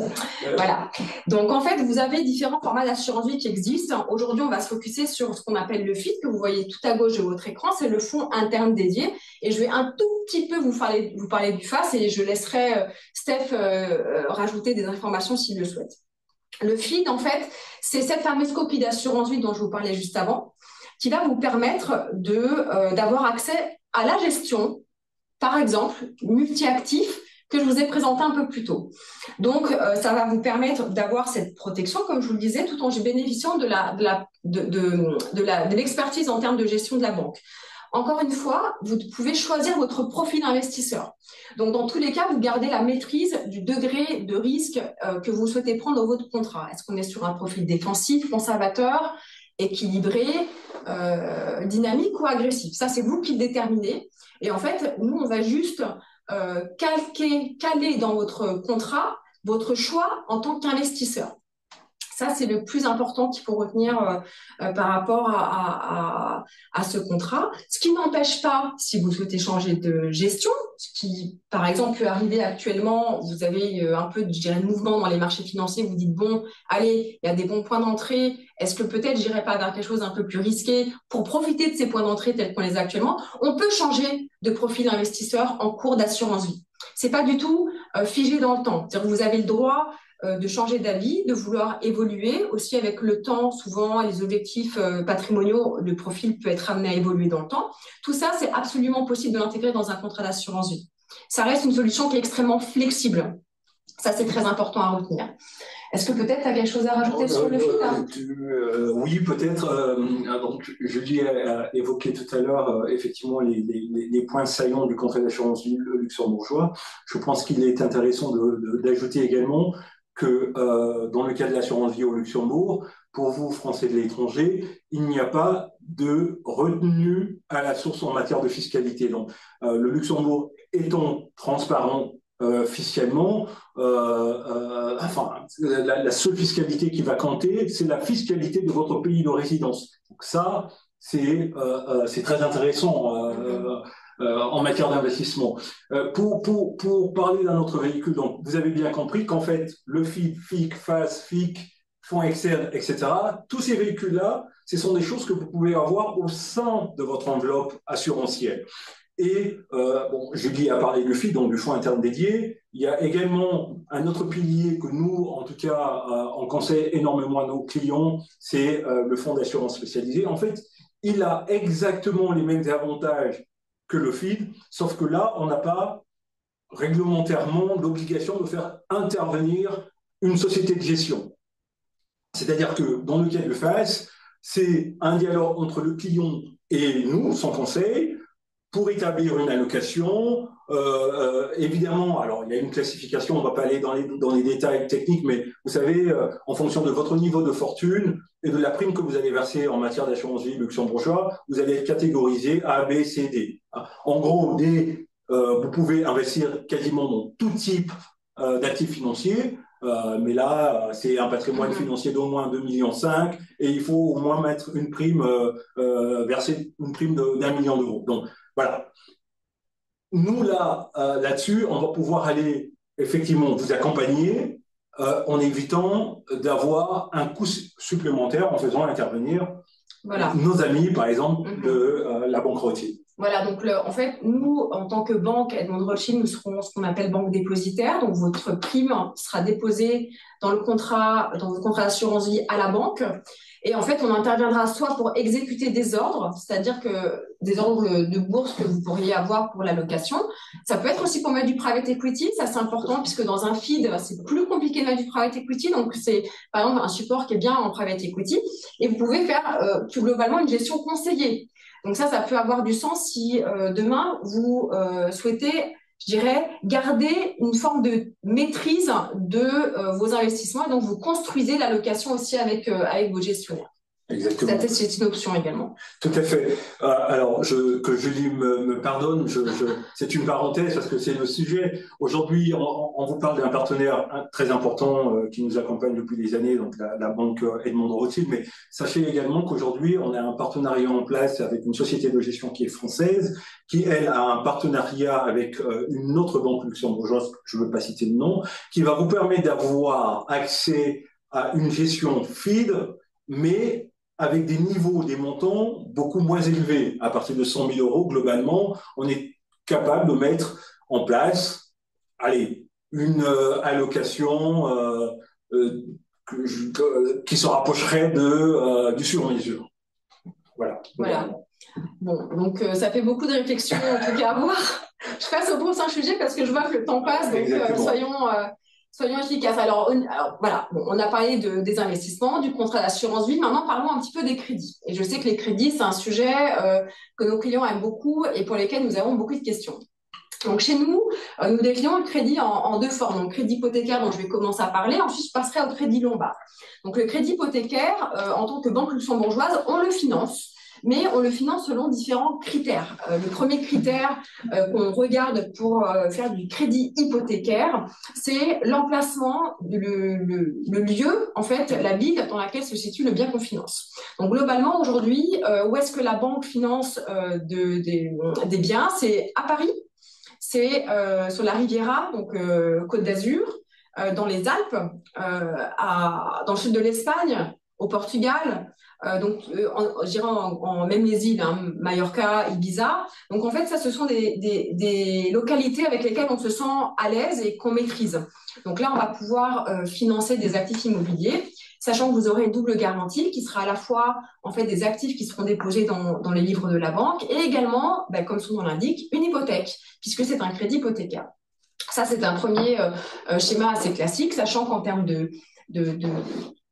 Voilà. Donc, en fait, vous avez différents formats d'assurance vie qui existent. Aujourd'hui, on va se focuser sur ce qu'on appelle le FID, que vous voyez tout à gauche de votre écran. C'est le fonds interne dédié. Et je vais un tout petit peu vous parler du FAS et je laisserai Steph rajouter des informations s'il le souhaite. Le FID, en fait, c'est cette fameuse copie d'assurance vie dont je vous parlais juste avant, qui va vous permettre d'avoir accès à la gestion, par exemple, multi-actifs, que je vous ai présenté un peu plus tôt. Donc, ça va vous permettre d'avoir cette protection, comme je vous le disais, tout en bénéficiant de l'expertise en termes de gestion de la banque. Encore une fois, vous pouvez choisir votre profil investisseur. Donc, dans tous les cas, vous gardez la maîtrise du degré de risque que vous souhaitez prendre dans votre contrat. Est-ce qu'on est sur un profil défensif, conservateur, équilibré, dynamique ou agressif? Ça, c'est vous qui le déterminez. Et en fait, nous, on va juste caler dans votre contrat votre choix en tant qu'investisseur. Ça, c'est le plus important qu'il faut retenir par rapport à ce contrat. Ce qui n'empêche pas, si vous souhaitez changer de gestion, ce qui, par exemple, peut arriver actuellement, vous avez un peu, je dirais, de mouvement dans les marchés financiers, vous dites, bon, allez, il y a des bons points d'entrée, est-ce que peut-être j'irai pas vers quelque chose un peu plus risqué pour profiter de ces points d'entrée tels qu'on les a actuellement? On peut changer de profil investisseur en cours d'assurance vie. C'est pas du tout figé dans le temps. C'est-à-dire que vous avez le droit de changer d'avis, de vouloir évoluer. Aussi, avec le temps, souvent, les objectifs patrimoniaux, le profil peut être amené à évoluer dans le temps. Tout ça, c'est absolument possible de l'intégrer dans un contrat d'assurance vie. Ça reste une solution qui est extrêmement flexible. Ça, c'est très important à retenir. Est-ce que peut-être tu as quelque chose à rajouter sur le FID? Oui, peut-être. Donc, Julie a évoqué tout à l'heure effectivement les points saillants du contrat d'assurance vie luxembourgeois. Je pense qu'il est intéressant d'ajouter également que dans le cas de l'assurance vie au Luxembourg, pour vous, Français de l'étranger, il n'y a pas de retenue à la source en matière de fiscalité. Donc, le Luxembourg étant transparent fiscalement, la seule fiscalité qui va compter, c'est la fiscalité de votre pays de résidence. Donc ça, c'est très intéressant en matière d'investissement. Pour parler d'un autre véhicule, donc vous avez bien compris qu'en fait, le FID, FIC, FAS, FIC, fonds externes, etc., tous ces véhicules-là, ce sont des choses que vous pouvez avoir au sein de votre enveloppe assurantielle. Et Julie a parlé du FID, donc du fonds interne dédié. Il y a également un autre pilier que nous, en tout cas, on conseille énormément à nos clients, c'est le fonds d'assurance spécialisé. En fait, il a exactement les mêmes avantages que le FID, sauf que là, on n'a pas réglementairement l'obligation de faire intervenir une société de gestion. C'est-à-dire que dans le cas du FAS, c'est un dialogue entre le client et nous, son conseil, pour établir une allocation. Évidemment, alors il y a une classification, on ne va pas aller dans les détails techniques, mais vous savez, en fonction de votre niveau de fortune et de la prime que vous allez verser en matière d'assurance vie luxembourgeois, vous allez être catégorisé A, B, C, D. En gros, vous pouvez investir quasiment dans tout type d'actifs financiers, mais là, c'est un patrimoine financier d'au moins 2,5 millions et il faut au moins mettre une prime, verser une prime d'1 million d'euros. Donc, voilà. Nous, là-dessus, on va pouvoir aller effectivement vous accompagner en évitant d'avoir un coût supplémentaire en faisant intervenir nos amis, par exemple, de la banque Rothschild. Voilà, donc en fait, nous, en tant que banque Edmond Rothschild, nous serons ce qu'on appelle banque dépositaire. Donc, votre prime sera déposée dans votre contrat d'assurance vie à la banque. Et en fait, on interviendra soit pour exécuter des ordres, c'est-à-dire que des ordres de bourse que vous pourriez avoir pour la location. Ça peut être aussi pour mettre du private equity. Ça, c'est important puisque dans un FID, c'est plus compliqué de mettre du private equity. Donc, c'est par exemple un support qui est bien en private equity. Et vous pouvez faire plus globalement une gestion conseillée. Donc ça peut avoir du sens si demain, vous souhaitez, je dirais, garder une forme de maîtrise de vos investissements. Et donc, vous construisez l'allocation aussi avec vos gestionnaires. Exactement. C'est une option également. Tout à fait. Alors, que Julie me pardonne, c'est une parenthèse parce que c'est le sujet. Aujourd'hui, on vous parle d'un partenaire très important qui nous accompagne depuis des années, donc la banque Edmond de Rothschild. Mais sachez également qu'aujourd'hui, on a un partenariat en place avec une société de gestion qui est française, qui, elle, a un partenariat avec une autre banque luxembourgeoise, je ne veux pas citer le nom, qui va vous permettre d'avoir accès à une gestion feed, mais avec des niveaux, des montants beaucoup moins élevés. À partir de 100 000 euros, globalement, on est capable de mettre en place, allez, une allocation qui se rapprocherait du sur-mesure. Voilà. Voilà. Bon, donc ça fait beaucoup de réflexions en tout cas à voir. Je passe au prochain sujet parce que je vois que le temps passe, donc soyons efficaces. Alors voilà, bon, on a parlé des investissements, du contrat d'assurance vie. Maintenant, parlons un petit peu des crédits. Et je sais que les crédits, c'est un sujet que nos clients aiment beaucoup et pour lesquels nous avons beaucoup de questions. Donc chez nous, nous déclinons le crédit en deux formes. Donc crédit hypothécaire dont je vais commencer à parler, ensuite je passerai au crédit lombard. Donc le crédit hypothécaire, en tant que banque luxembourgeoise, on le finance. Mais on le finance selon différents critères. Le premier critère qu'on regarde pour faire du crédit hypothécaire, c'est l'emplacement, le lieu, en fait, la ville dans laquelle se situe le bien qu'on finance. Donc globalement, aujourd'hui, où est-ce que la banque finance des biens? C'est à Paris, c'est sur la Riviera, donc Côte d'Azur, dans les Alpes, dans le sud de l'Espagne, au Portugal, je dirais même les îles, hein, Mallorca, Ibiza. Donc en fait, ça, ce sont des localités avec lesquelles on se sent à l'aise et qu'on maîtrise. Donc là, on va pouvoir financer des actifs immobiliers, sachant que vous aurez une double garantie qui sera à la fois en fait des actifs qui seront déposés dans les livres de la banque et également, comme son nom l'indique, une hypothèque, puisque c'est un crédit hypothécaire. Ça, c'est un premier schéma assez classique, sachant qu'en termes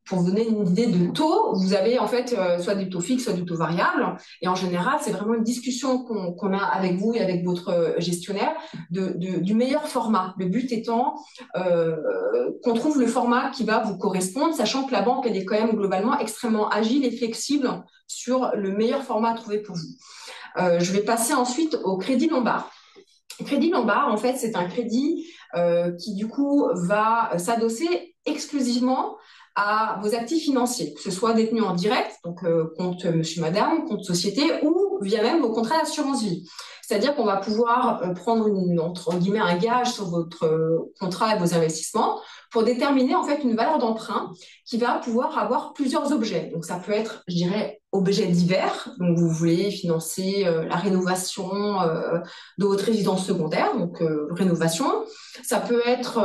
pour vous donner une idée de taux, vous avez en fait soit du taux fixe, soit du taux variable. Et en général, c'est vraiment une discussion qu'on a avec vous et avec votre gestionnaire du meilleur format. Le but étant qu'on trouve le format qui va vous correspondre, sachant que la banque, elle est quand même globalement extrêmement agile et flexible sur le meilleur format à trouver pour vous. Je vais passer ensuite au crédit lombard. Le crédit lombard, en fait, c'est un crédit qui, du coup, va s'adosser exclusivement à vos actifs financiers, que ce soit détenus en direct, donc compte monsieur, madame, compte société, ou via même vos contrats d'assurance vie. C'est-à-dire qu'on va pouvoir prendre entre guillemets un gage sur votre contrat et vos investissements pour déterminer en fait une valeur d'emprunt qui va pouvoir avoir plusieurs objets. Donc ça peut être, je dirais, objets divers. Donc vous voulez financer la rénovation de votre résidence secondaire, donc rénovation. Ça peut être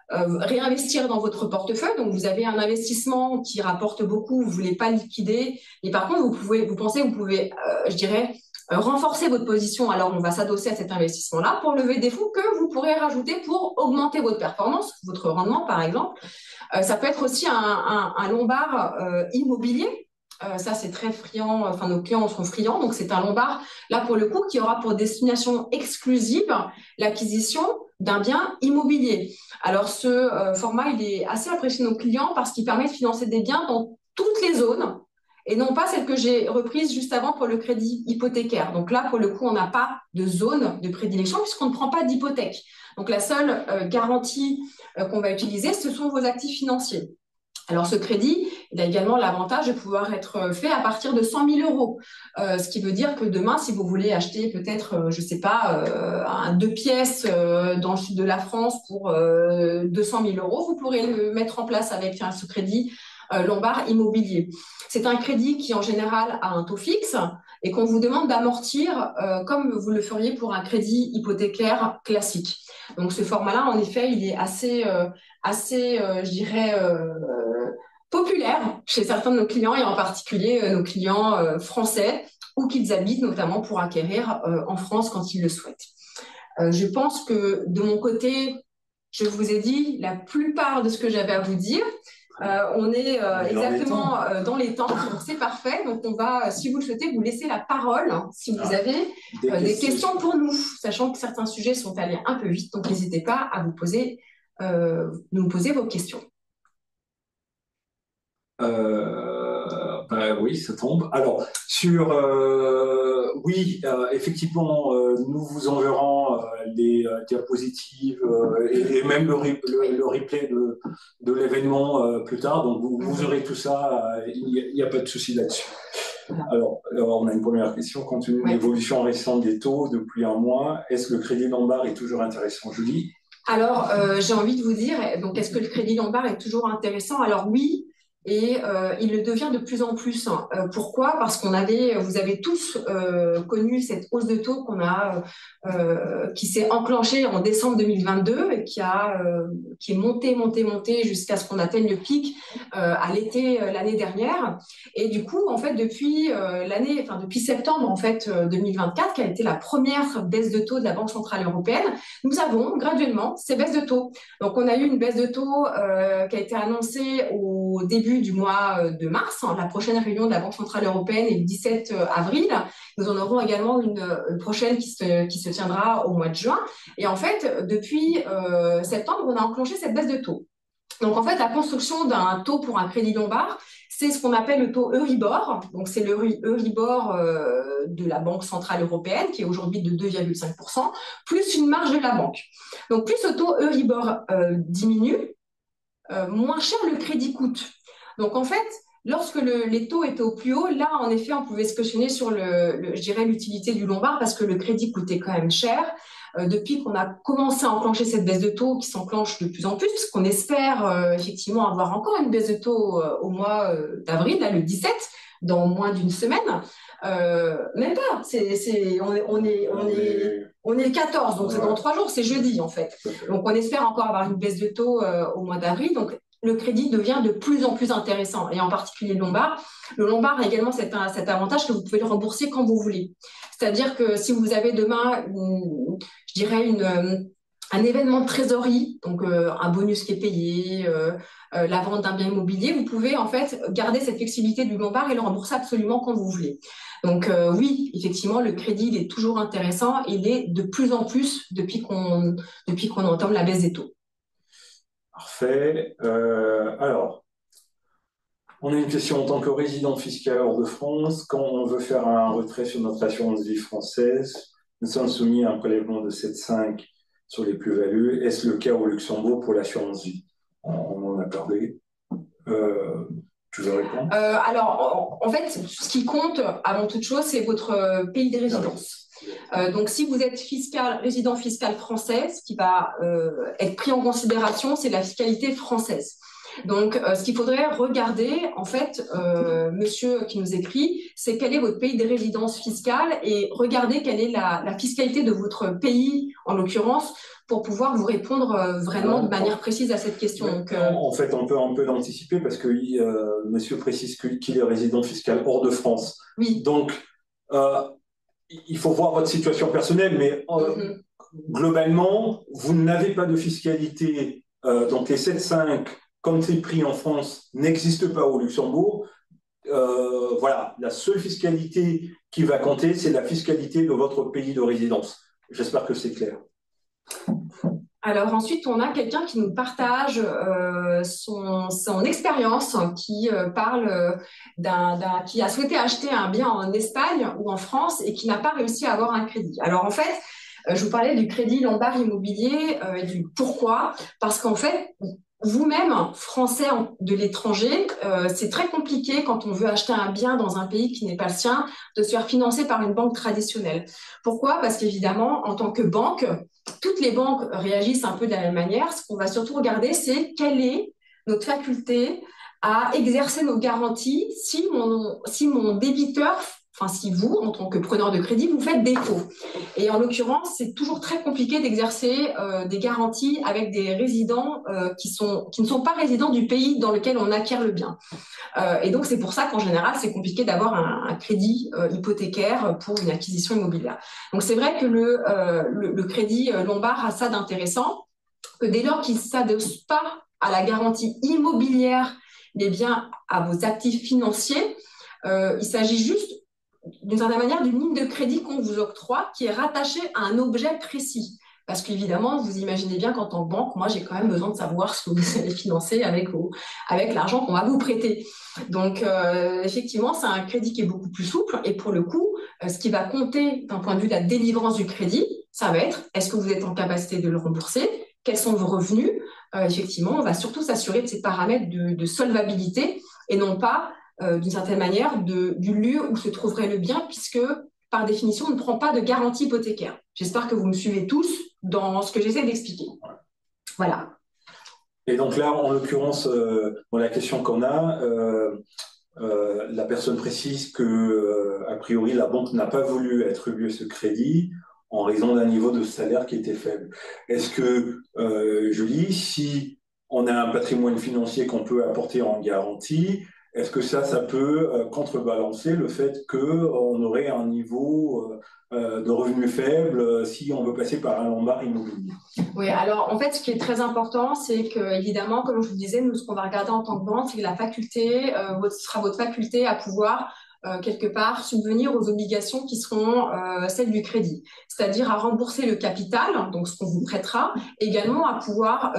réinvestir dans votre portefeuille. Donc, vous avez un investissement qui rapporte beaucoup, vous voulez pas liquider. Et par contre, vous pensez que vous pouvez, je dirais, renforcer votre position. Alors, on va s'adosser à cet investissement-là pour lever des fonds que vous pourrez rajouter pour augmenter votre performance, votre rendement, par exemple. Ça peut être aussi un lombard immobilier. Ça, c'est très friand. Enfin, nos clients sont friands. Donc, c'est un lombard, là, pour le coup, qui aura pour destination exclusive l'acquisition d'un bien immobilier. Alors, ce format, il est assez apprécié de nos clients parce qu'il permet de financer des biens dans toutes les zones et non pas celle que j'ai reprise juste avant pour le crédit hypothécaire. Donc là, pour le coup, on n'a pas de zone de prédilection puisqu'on ne prend pas d'hypothèque. Donc, la seule garantie qu'on va utiliser, ce sont vos actifs financiers. Alors, ce crédit, il a également l'avantage de pouvoir être fait à partir de 100 000 euros. Ce qui veut dire que demain, si vous voulez acheter peut-être, je sais pas, 2 pièces dans le sud de la France pour 200 000 euros, vous pourrez le mettre en place avec ce crédit lombard immobilier. C'est un crédit qui, en général, a un taux fixe et qu'on vous demande d'amortir comme vous le feriez pour un crédit hypothécaire classique. Donc, ce format-là, en effet, il est assez, je dirais, populaire chez certains de nos clients et en particulier nos clients français où qu'ils habitent, notamment pour acquérir en France quand ils le souhaitent. Je pense que de mon côté, je vous ai dit la plupart de ce que j'avais à vous dire. On est exactement dans les temps, donc c'est parfait. Donc on va, si vous le souhaitez, vous laisser la parole si vous avez des questions pour nous, sachant que certains sujets sont allés un peu vite, donc n'hésitez pas à nous poser vos questions. Bah oui, ça tombe. Alors, oui, effectivement, nous vous enverrons les diapositives et même le replay de l'événement plus tard. Donc, vous aurez tout ça. Il n'y a pas de souci là-dessus. Alors, on a une première question. Compte tenu de l'évolution récente des taux depuis un mois, est-ce que le crédit Lombard est toujours intéressant, Julie? Alors, j'ai envie de vous dire, donc, est-ce que le crédit Lombard est toujours intéressant? Alors oui, et il le devient de plus en plus. Pourquoi? Parce vous avez tous connu cette hausse de taux qui s'est enclenchée en décembre 2022 et qui est montée jusqu'à ce qu'on atteigne le pic à l'été l'année dernière. Et du coup, en fait, depuis septembre 2024, qui a été la première baisse de taux de la Banque centrale européenne, nous avons graduellement ces baisses de taux. Donc, on a eu une baisse de taux qui a été annoncée au début du mois de mars. La prochaine réunion de la Banque centrale européenne est le 17 avril. Nous en aurons également une prochaine qui se tiendra au mois de juin. Et en fait, depuis septembre, on a enclenché cette baisse de taux. Donc, en fait, la construction d'un taux pour un crédit Lombard, c'est ce qu'on appelle le taux Euribor. Donc, c'est le Euribor de la Banque centrale européenne, qui est aujourd'hui de 2,5%, plus une marge de la banque. Donc, plus ce taux Euribor diminue, moins cher le crédit coûte. Donc, en fait, lorsque les taux étaient au plus haut, là, en effet, on pouvait se questionner sur je dirais, l'utilité du Lombard parce que le crédit coûtait quand même cher. Depuis qu'on a commencé à enclencher cette baisse de taux qui s'enclenche de plus en plus, qu'on espère effectivement avoir encore une baisse de taux au mois d'avril, là, le 17, dans moins d'une semaine. Même pas, on est le 14, donc c'est dans 3 jours, c'est jeudi en fait. Donc on espère encore avoir une baisse de taux au mois d'avril. Donc le crédit devient de plus en plus intéressant, et en particulier le Lombard. Le Lombard a également cet avantage que vous pouvez le rembourser quand vous voulez. C'est-à-dire que si vous avez demain, un événement de trésorerie, donc un bonus qui est payé, la vente d'un bien immobilier, vous pouvez en fait garder cette flexibilité du Lombard et le rembourser absolument quand vous voulez. Donc oui, effectivement, le crédit il est toujours intéressant et il est de plus en plus depuis qu'on entame la baisse des taux. Parfait. Alors, on a une question en tant que résident fiscal hors de France. Quand on veut faire un retrait sur notre assurance vie française, nous sommes soumis à un prélèvement de 7,5 sur les plus-values. Est-ce le cas au Luxembourg pour l'assurance vie? On en a parlé. Tu veux répondre? Alors, en fait, ce qui compte avant toute chose, c'est votre pays de résidence. Donc, si vous êtes résident fiscal français, ce qui va être pris en considération, c'est la fiscalité française. Donc, ce qu'il faudrait regarder, en fait, monsieur qui nous écrit, c'est quel est votre pays de résidence fiscale et regarder quelle est la fiscalité de votre pays, en l'occurrence, pour pouvoir vous répondre vraiment de manière précise à cette question. Donc, en fait, on peut l'anticiper parce que monsieur précise qu'il est résident fiscal hors de France. Oui. Donc, il faut voir votre situation personnelle, mais globalement, vous n'avez pas de fiscalité. Donc, les 7,5, comme c'est pris en France, n'existent pas au Luxembourg. Voilà, la seule fiscalité qui va compter, c'est la fiscalité de votre pays de résidence. J'espère que c'est clair. Alors ensuite, on a quelqu'un qui nous partage son expérience, qui parle qui a souhaité acheter un bien en Espagne ou en France et qui n'a pas réussi à avoir un crédit. Alors en fait, je vous parlais du crédit Lombard immobilier et du pourquoi, parce qu'en fait, vous-même, Français de l'étranger, c'est très compliqué quand on veut acheter un bien dans un pays qui n'est pas le sien, de se faire financer par une banque traditionnelle. Pourquoi? Parce qu'évidemment, en tant que banque, toutes les banques réagissent un peu de la même manière. Ce qu'on va surtout regarder, c'est quelle est notre faculté à exercer nos garanties si mon débiteur, enfin si vous, en tant que preneur de crédit, vous faites défaut. Et en l'occurrence, c'est toujours très compliqué d'exercer des garanties avec des résidents qui ne sont pas résidents du pays dans lequel on acquiert le bien. Et donc, c'est pour ça qu'en général, c'est compliqué d'avoir un crédit hypothécaire pour une acquisition immobilière. Donc, c'est vrai que le crédit Lombard a ça d'intéressant, que dès lors qu'il ne s'adosse pas à la garantie immobilière, mais bien à vos actifs financiers, il s'agit juste d'une certaine manière d'une ligne de crédit qu'on vous octroie qui est rattachée à un objet précis. Parce qu'évidemment, vous imaginez bien qu'en tant que banque, moi, j'ai quand même besoin de savoir ce que vous allez financer avec l'argent qu'on va vous prêter. Donc, effectivement, c'est un crédit qui est beaucoup plus souple. Et pour le coup, ce qui va compter d'un point de vue de la délivrance du crédit, ça va être, est-ce que vous êtes en capacité de le rembourser? Quels sont vos revenus? Effectivement, on va surtout s'assurer de ces paramètres de solvabilité et non pas, d'une certaine manière, du lieu où se trouverait le bien, puisque par définition, on ne prend pas de garantie hypothécaire. J'espère que vous me suivez tous dans ce que j'essaie d'expliquer. Voilà. Et donc là, en l'occurrence, dans la question qu'on a, la personne précise que, a priori, la banque n'a pas voulu attribuer ce crédit en raison d'un niveau de salaire qui était faible. Est-ce que, Julie, si on a un patrimoine financier qu'on peut apporter en garantie, est-ce que ça peut contrebalancer le fait qu'on aurait un niveau de revenu faible si on veut passer par un lombard immobilier? Oui, alors en fait, ce qui est très important, c'est que, évidemment, comme je vous disais, nous, ce qu'on va regarder en tant que banque, c'est que la faculté, ce sera votre faculté à pouvoir, quelque part, subvenir aux obligations qui seront celles du crédit, c'est-à-dire à rembourser le capital, donc ce qu'on vous prêtera, également à pouvoir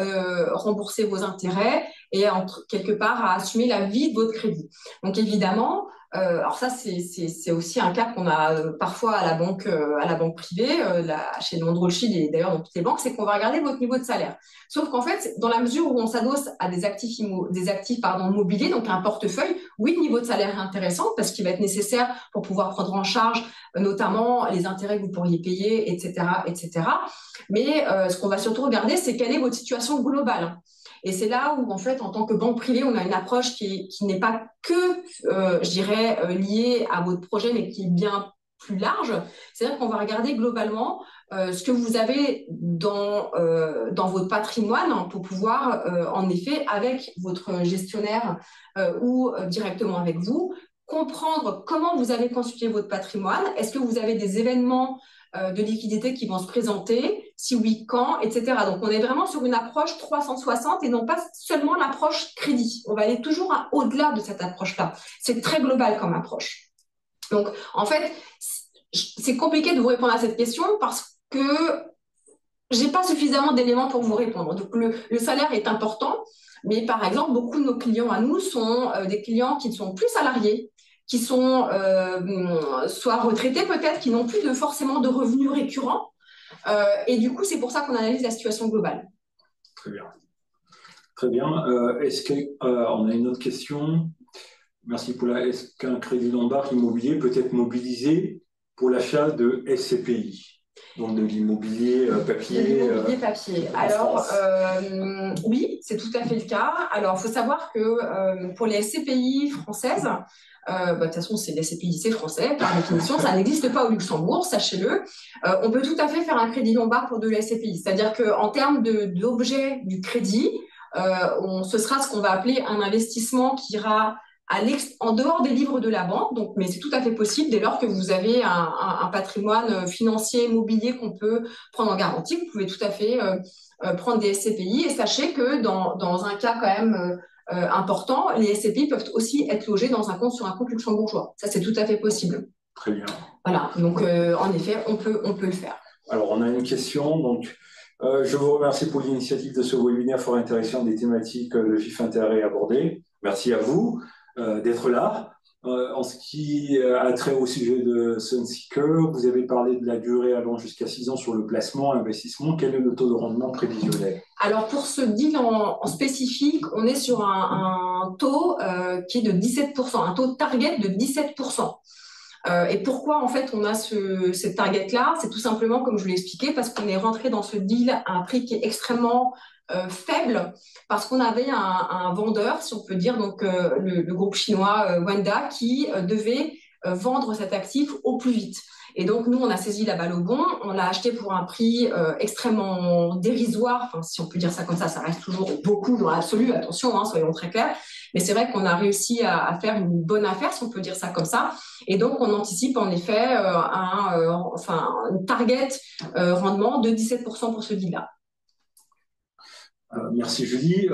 rembourser vos intérêts et quelque part à assumer la vie de votre crédit. Donc évidemment, alors ça, c'est aussi un cas qu'on a parfois à la banque privée, chez Londres Rothschild et d'ailleurs dans toutes les banques, c'est qu'on va regarder votre niveau de salaire. Sauf qu'en fait, dans la mesure où on s'adosse à des actifs mobiliers, donc un portefeuille, oui, le niveau de salaire est intéressant parce qu'il va être nécessaire pour pouvoir prendre en charge notamment les intérêts que vous pourriez payer, etc., etc. Mais ce qu'on va surtout regarder, c'est quelle est votre situation globale. Et c'est là où, en fait, en tant que banque privée, on a une approche qui n'est pas que, je dirais, liée à votre projet, mais qui est bien plus large. C'est-à-dire qu'on va regarder globalement ce que vous avez dans votre patrimoine, hein, pour pouvoir, en effet, avec votre gestionnaire ou directement avec vous, comprendre comment vous avez constitué votre patrimoine. Est-ce que vous avez des événements de liquidité qui vont se présenter, si oui, quand, etc. Donc, on est vraiment sur une approche 360 et non pas seulement l'approche crédit. On va aller toujours au-delà de cette approche-là. C'est très global comme approche. Donc, en fait, c'est compliqué de vous répondre à cette question parce que j'ai pas suffisamment d'éléments pour vous répondre. Donc, le salaire est important, mais par exemple, beaucoup de nos clients à nous sont des clients qui ne sont plus salariés, qui sont soit retraités peut-être, qui n'ont plus forcément de revenus récurrents. Et du coup, c'est pour ça qu'on analyse la situation globale. Très bien. Très bien. Est-ce qu'on a une autre question? Merci Paula. Est-ce qu'un crédit lombard immobilier peut être mobilisé pour l'achat de SCPI? Donc de l'immobilier papier. De l'immobilier papier. Alors, oui, c'est tout à fait le cas. Alors, il faut savoir que pour les SCPI françaises, de toute façon, c'est les SCPI, c'est français, par définition, ça n'existe pas au Luxembourg, sachez-le. On peut tout à fait faire un crédit lombard pour de la SCPI. C'est-à-dire qu'en termes d'objet du crédit, ce sera ce qu'on va appeler un investissement qui ira en dehors des livres de la banque, donc, mais c'est tout à fait possible dès lors que vous avez un patrimoine financier immobilier qu'on peut prendre en garantie. Vous pouvez tout à fait prendre des SCPI et sachez que dans un cas quand même important, les SCPI peuvent aussi être logés dans un compte sur un compte luxembourgeois. Ça, c'est tout à fait possible. Très bien. Voilà, donc en effet, on peut le faire. Alors, on a une question, donc je vous remercie pour l'initiative de ce webinaire fort intéressant des thématiques de vif intérêt abordées. Merci à vous d'être là. En ce qui a trait au sujet de Sunseeker, vous avez parlé de la durée allant jusqu'à 6 ans sur le placement, investissement. Quel est le taux de rendement prévisionnel? Alors pour ce deal en spécifique, on est sur un taux qui est de 17%, un taux target de 17%. Et pourquoi en fait on a cette target-là? C'est tout simplement, comme je vous l'ai expliqué, parce qu'on est rentré dans ce deal à un prix qui est extrêmement faible, parce qu'on avait un vendeur, si on peut dire, donc le groupe chinois Wanda, qui devait vendre cet actif au plus vite. Et donc nous, on a saisi la balle au bon, on l'a acheté pour un prix extrêmement dérisoire, enfin si on peut dire ça comme ça reste toujours beaucoup dans l'absolu, attention, hein, soyons très clairs. Mais c'est vrai qu'on a réussi à faire une bonne affaire, si on peut dire ça comme ça. Et donc, on anticipe en effet une target rendement de 17% pour ce deal-là. Merci Julie.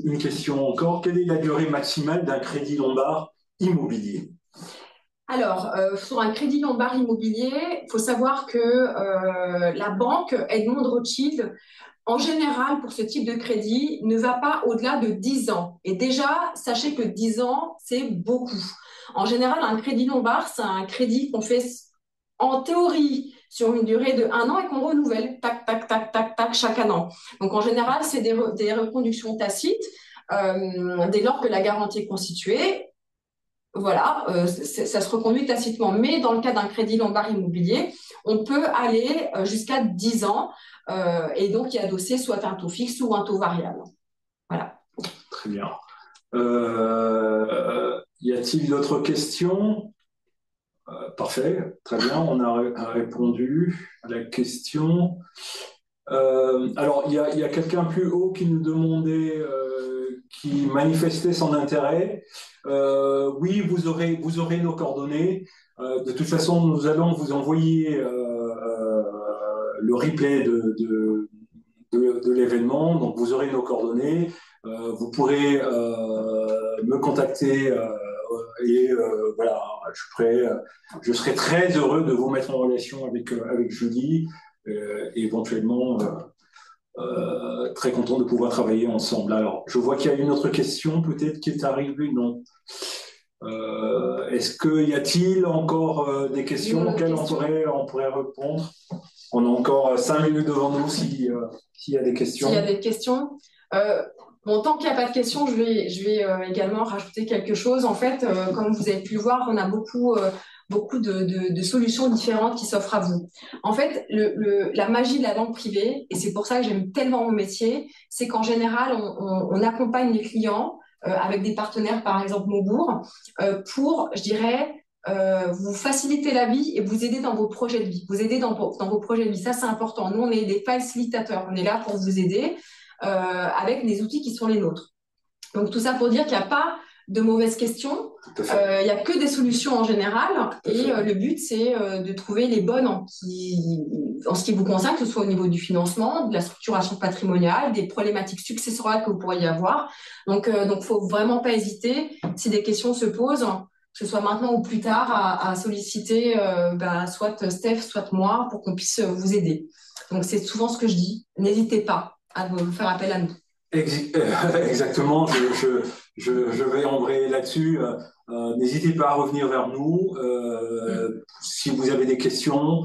Une question encore. Quelle est la durée maximale d'un crédit lombard immobilier? Alors, sur un crédit lombard immobilier, il faut savoir que la banque Edmond Rothschild, en général, pour ce type de crédit, ne va pas au-delà de 10 ans. Et déjà, sachez que 10 ans, c'est beaucoup. En général, un crédit lombard, c'est un crédit qu'on fait en théorie sur une durée de 1 an et qu'on renouvelle, tac, tac, tac, tac, tac, chaque an. Donc, en général, c'est des reconductions tacites dès lors que la garantie est constituée. Voilà, ça se reconduit tacitement. Mais dans le cas d'un crédit lombard immobilier, on peut aller jusqu'à 10 ans et donc y adosser soit un taux fixe ou un taux variable. Voilà. Très bien. Y a-t-il d'autres questions? Parfait, très bien, on a répondu à la question. Alors, il y a quelqu'un plus haut qui nous demandait, qui manifestait son intérêt. Oui, vous aurez nos coordonnées. De toute façon, nous allons vous envoyer le replay de l'événement. Donc, vous aurez nos coordonnées. Vous pourrez me contacter et voilà, je serai très heureux de vous mettre en relation avec Julie. Éventuellement très content de pouvoir travailler ensemble. Alors, je vois qu'il y a une autre question peut-être qui est arrivée, non? Est-ce qu'il y a-t-il encore des questions auxquelles on pourrait répondre? On a encore 5 minutes devant nous s'il y a des questions. S'il y a des questions. Bon, tant qu'il n'y a pas de questions, je vais également rajouter quelque chose. En fait, comme vous avez pu le voir, on a beaucoup de solutions différentes qui s'offrent à vous. En fait, la magie de la banque privée, et c'est pour ça que j'aime tellement mon métier, c'est qu'en général, on accompagne les clients avec des partenaires, par exemple Maubourg, pour, je dirais, vous faciliter la vie et vous aider dans vos projets de vie. Vous aider dans vos projets de vie, ça c'est important. Nous, on est des facilitateurs, on est là pour vous aider avec les outils qui sont les nôtres. Donc tout ça pour dire qu'il n'y a pas de mauvaises questions, il n'y a que des solutions en général et le but c'est de trouver les bonnes en ce qui vous concerne, que ce soit au niveau du financement, de la structuration patrimoniale, des problématiques successorales que vous pourriez avoir. Donc faut vraiment pas hésiter, si des questions se posent, que ce soit maintenant ou plus tard, à solliciter soit Steph, soit moi pour qu'on puisse vous aider. Donc c'est souvent ce que je dis, n'hésitez pas à vous faire appel à nous. Exactement, je vais embrayer là-dessus. N'hésitez pas à revenir vers nous. Si vous avez des questions,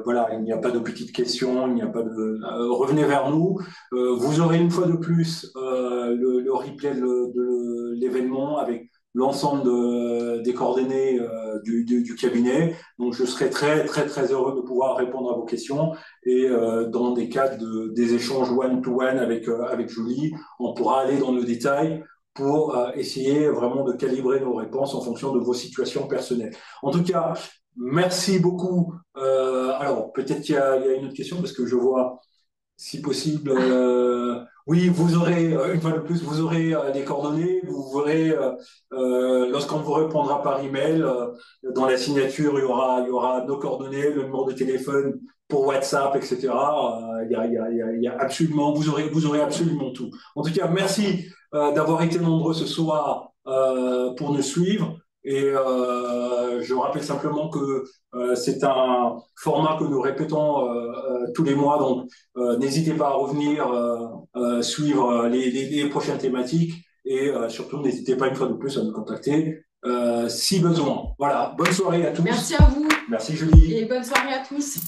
voilà, il n'y a pas de petites questions, il n'y a pas de. Revenez vers nous. Vous aurez une fois de plus le replay de l'événement avec l'ensemble des coordonnées du cabinet. Donc, je serai très, très, très heureux de pouvoir répondre à vos questions. Et dans des cas des échanges one-to-one avec Julie, on pourra aller dans le détail pour essayer vraiment de calibrer nos réponses en fonction de vos situations personnelles. En tout cas, merci beaucoup. Alors, peut-être qu'il y a une autre question, parce que je vois, si possible, oui, vous aurez, une fois de plus, vous aurez les coordonnées, vous verrez, lorsqu'on vous répondra par email, dans la signature, il y aura nos coordonnées, le numéro de téléphone pour WhatsApp, etc. Il y a absolument, vous aurez absolument tout. En tout cas, merci d'avoir été nombreux ce soir pour nous suivre. Et je rappelle simplement que c'est un format que nous répétons tous les mois, donc n'hésitez pas à revenir suivre les prochaines thématiques et surtout n'hésitez pas une fois de plus à nous contacter si besoin. Voilà, bonne soirée à tous. Merci à vous. Merci Julie. Et bonne soirée à tous.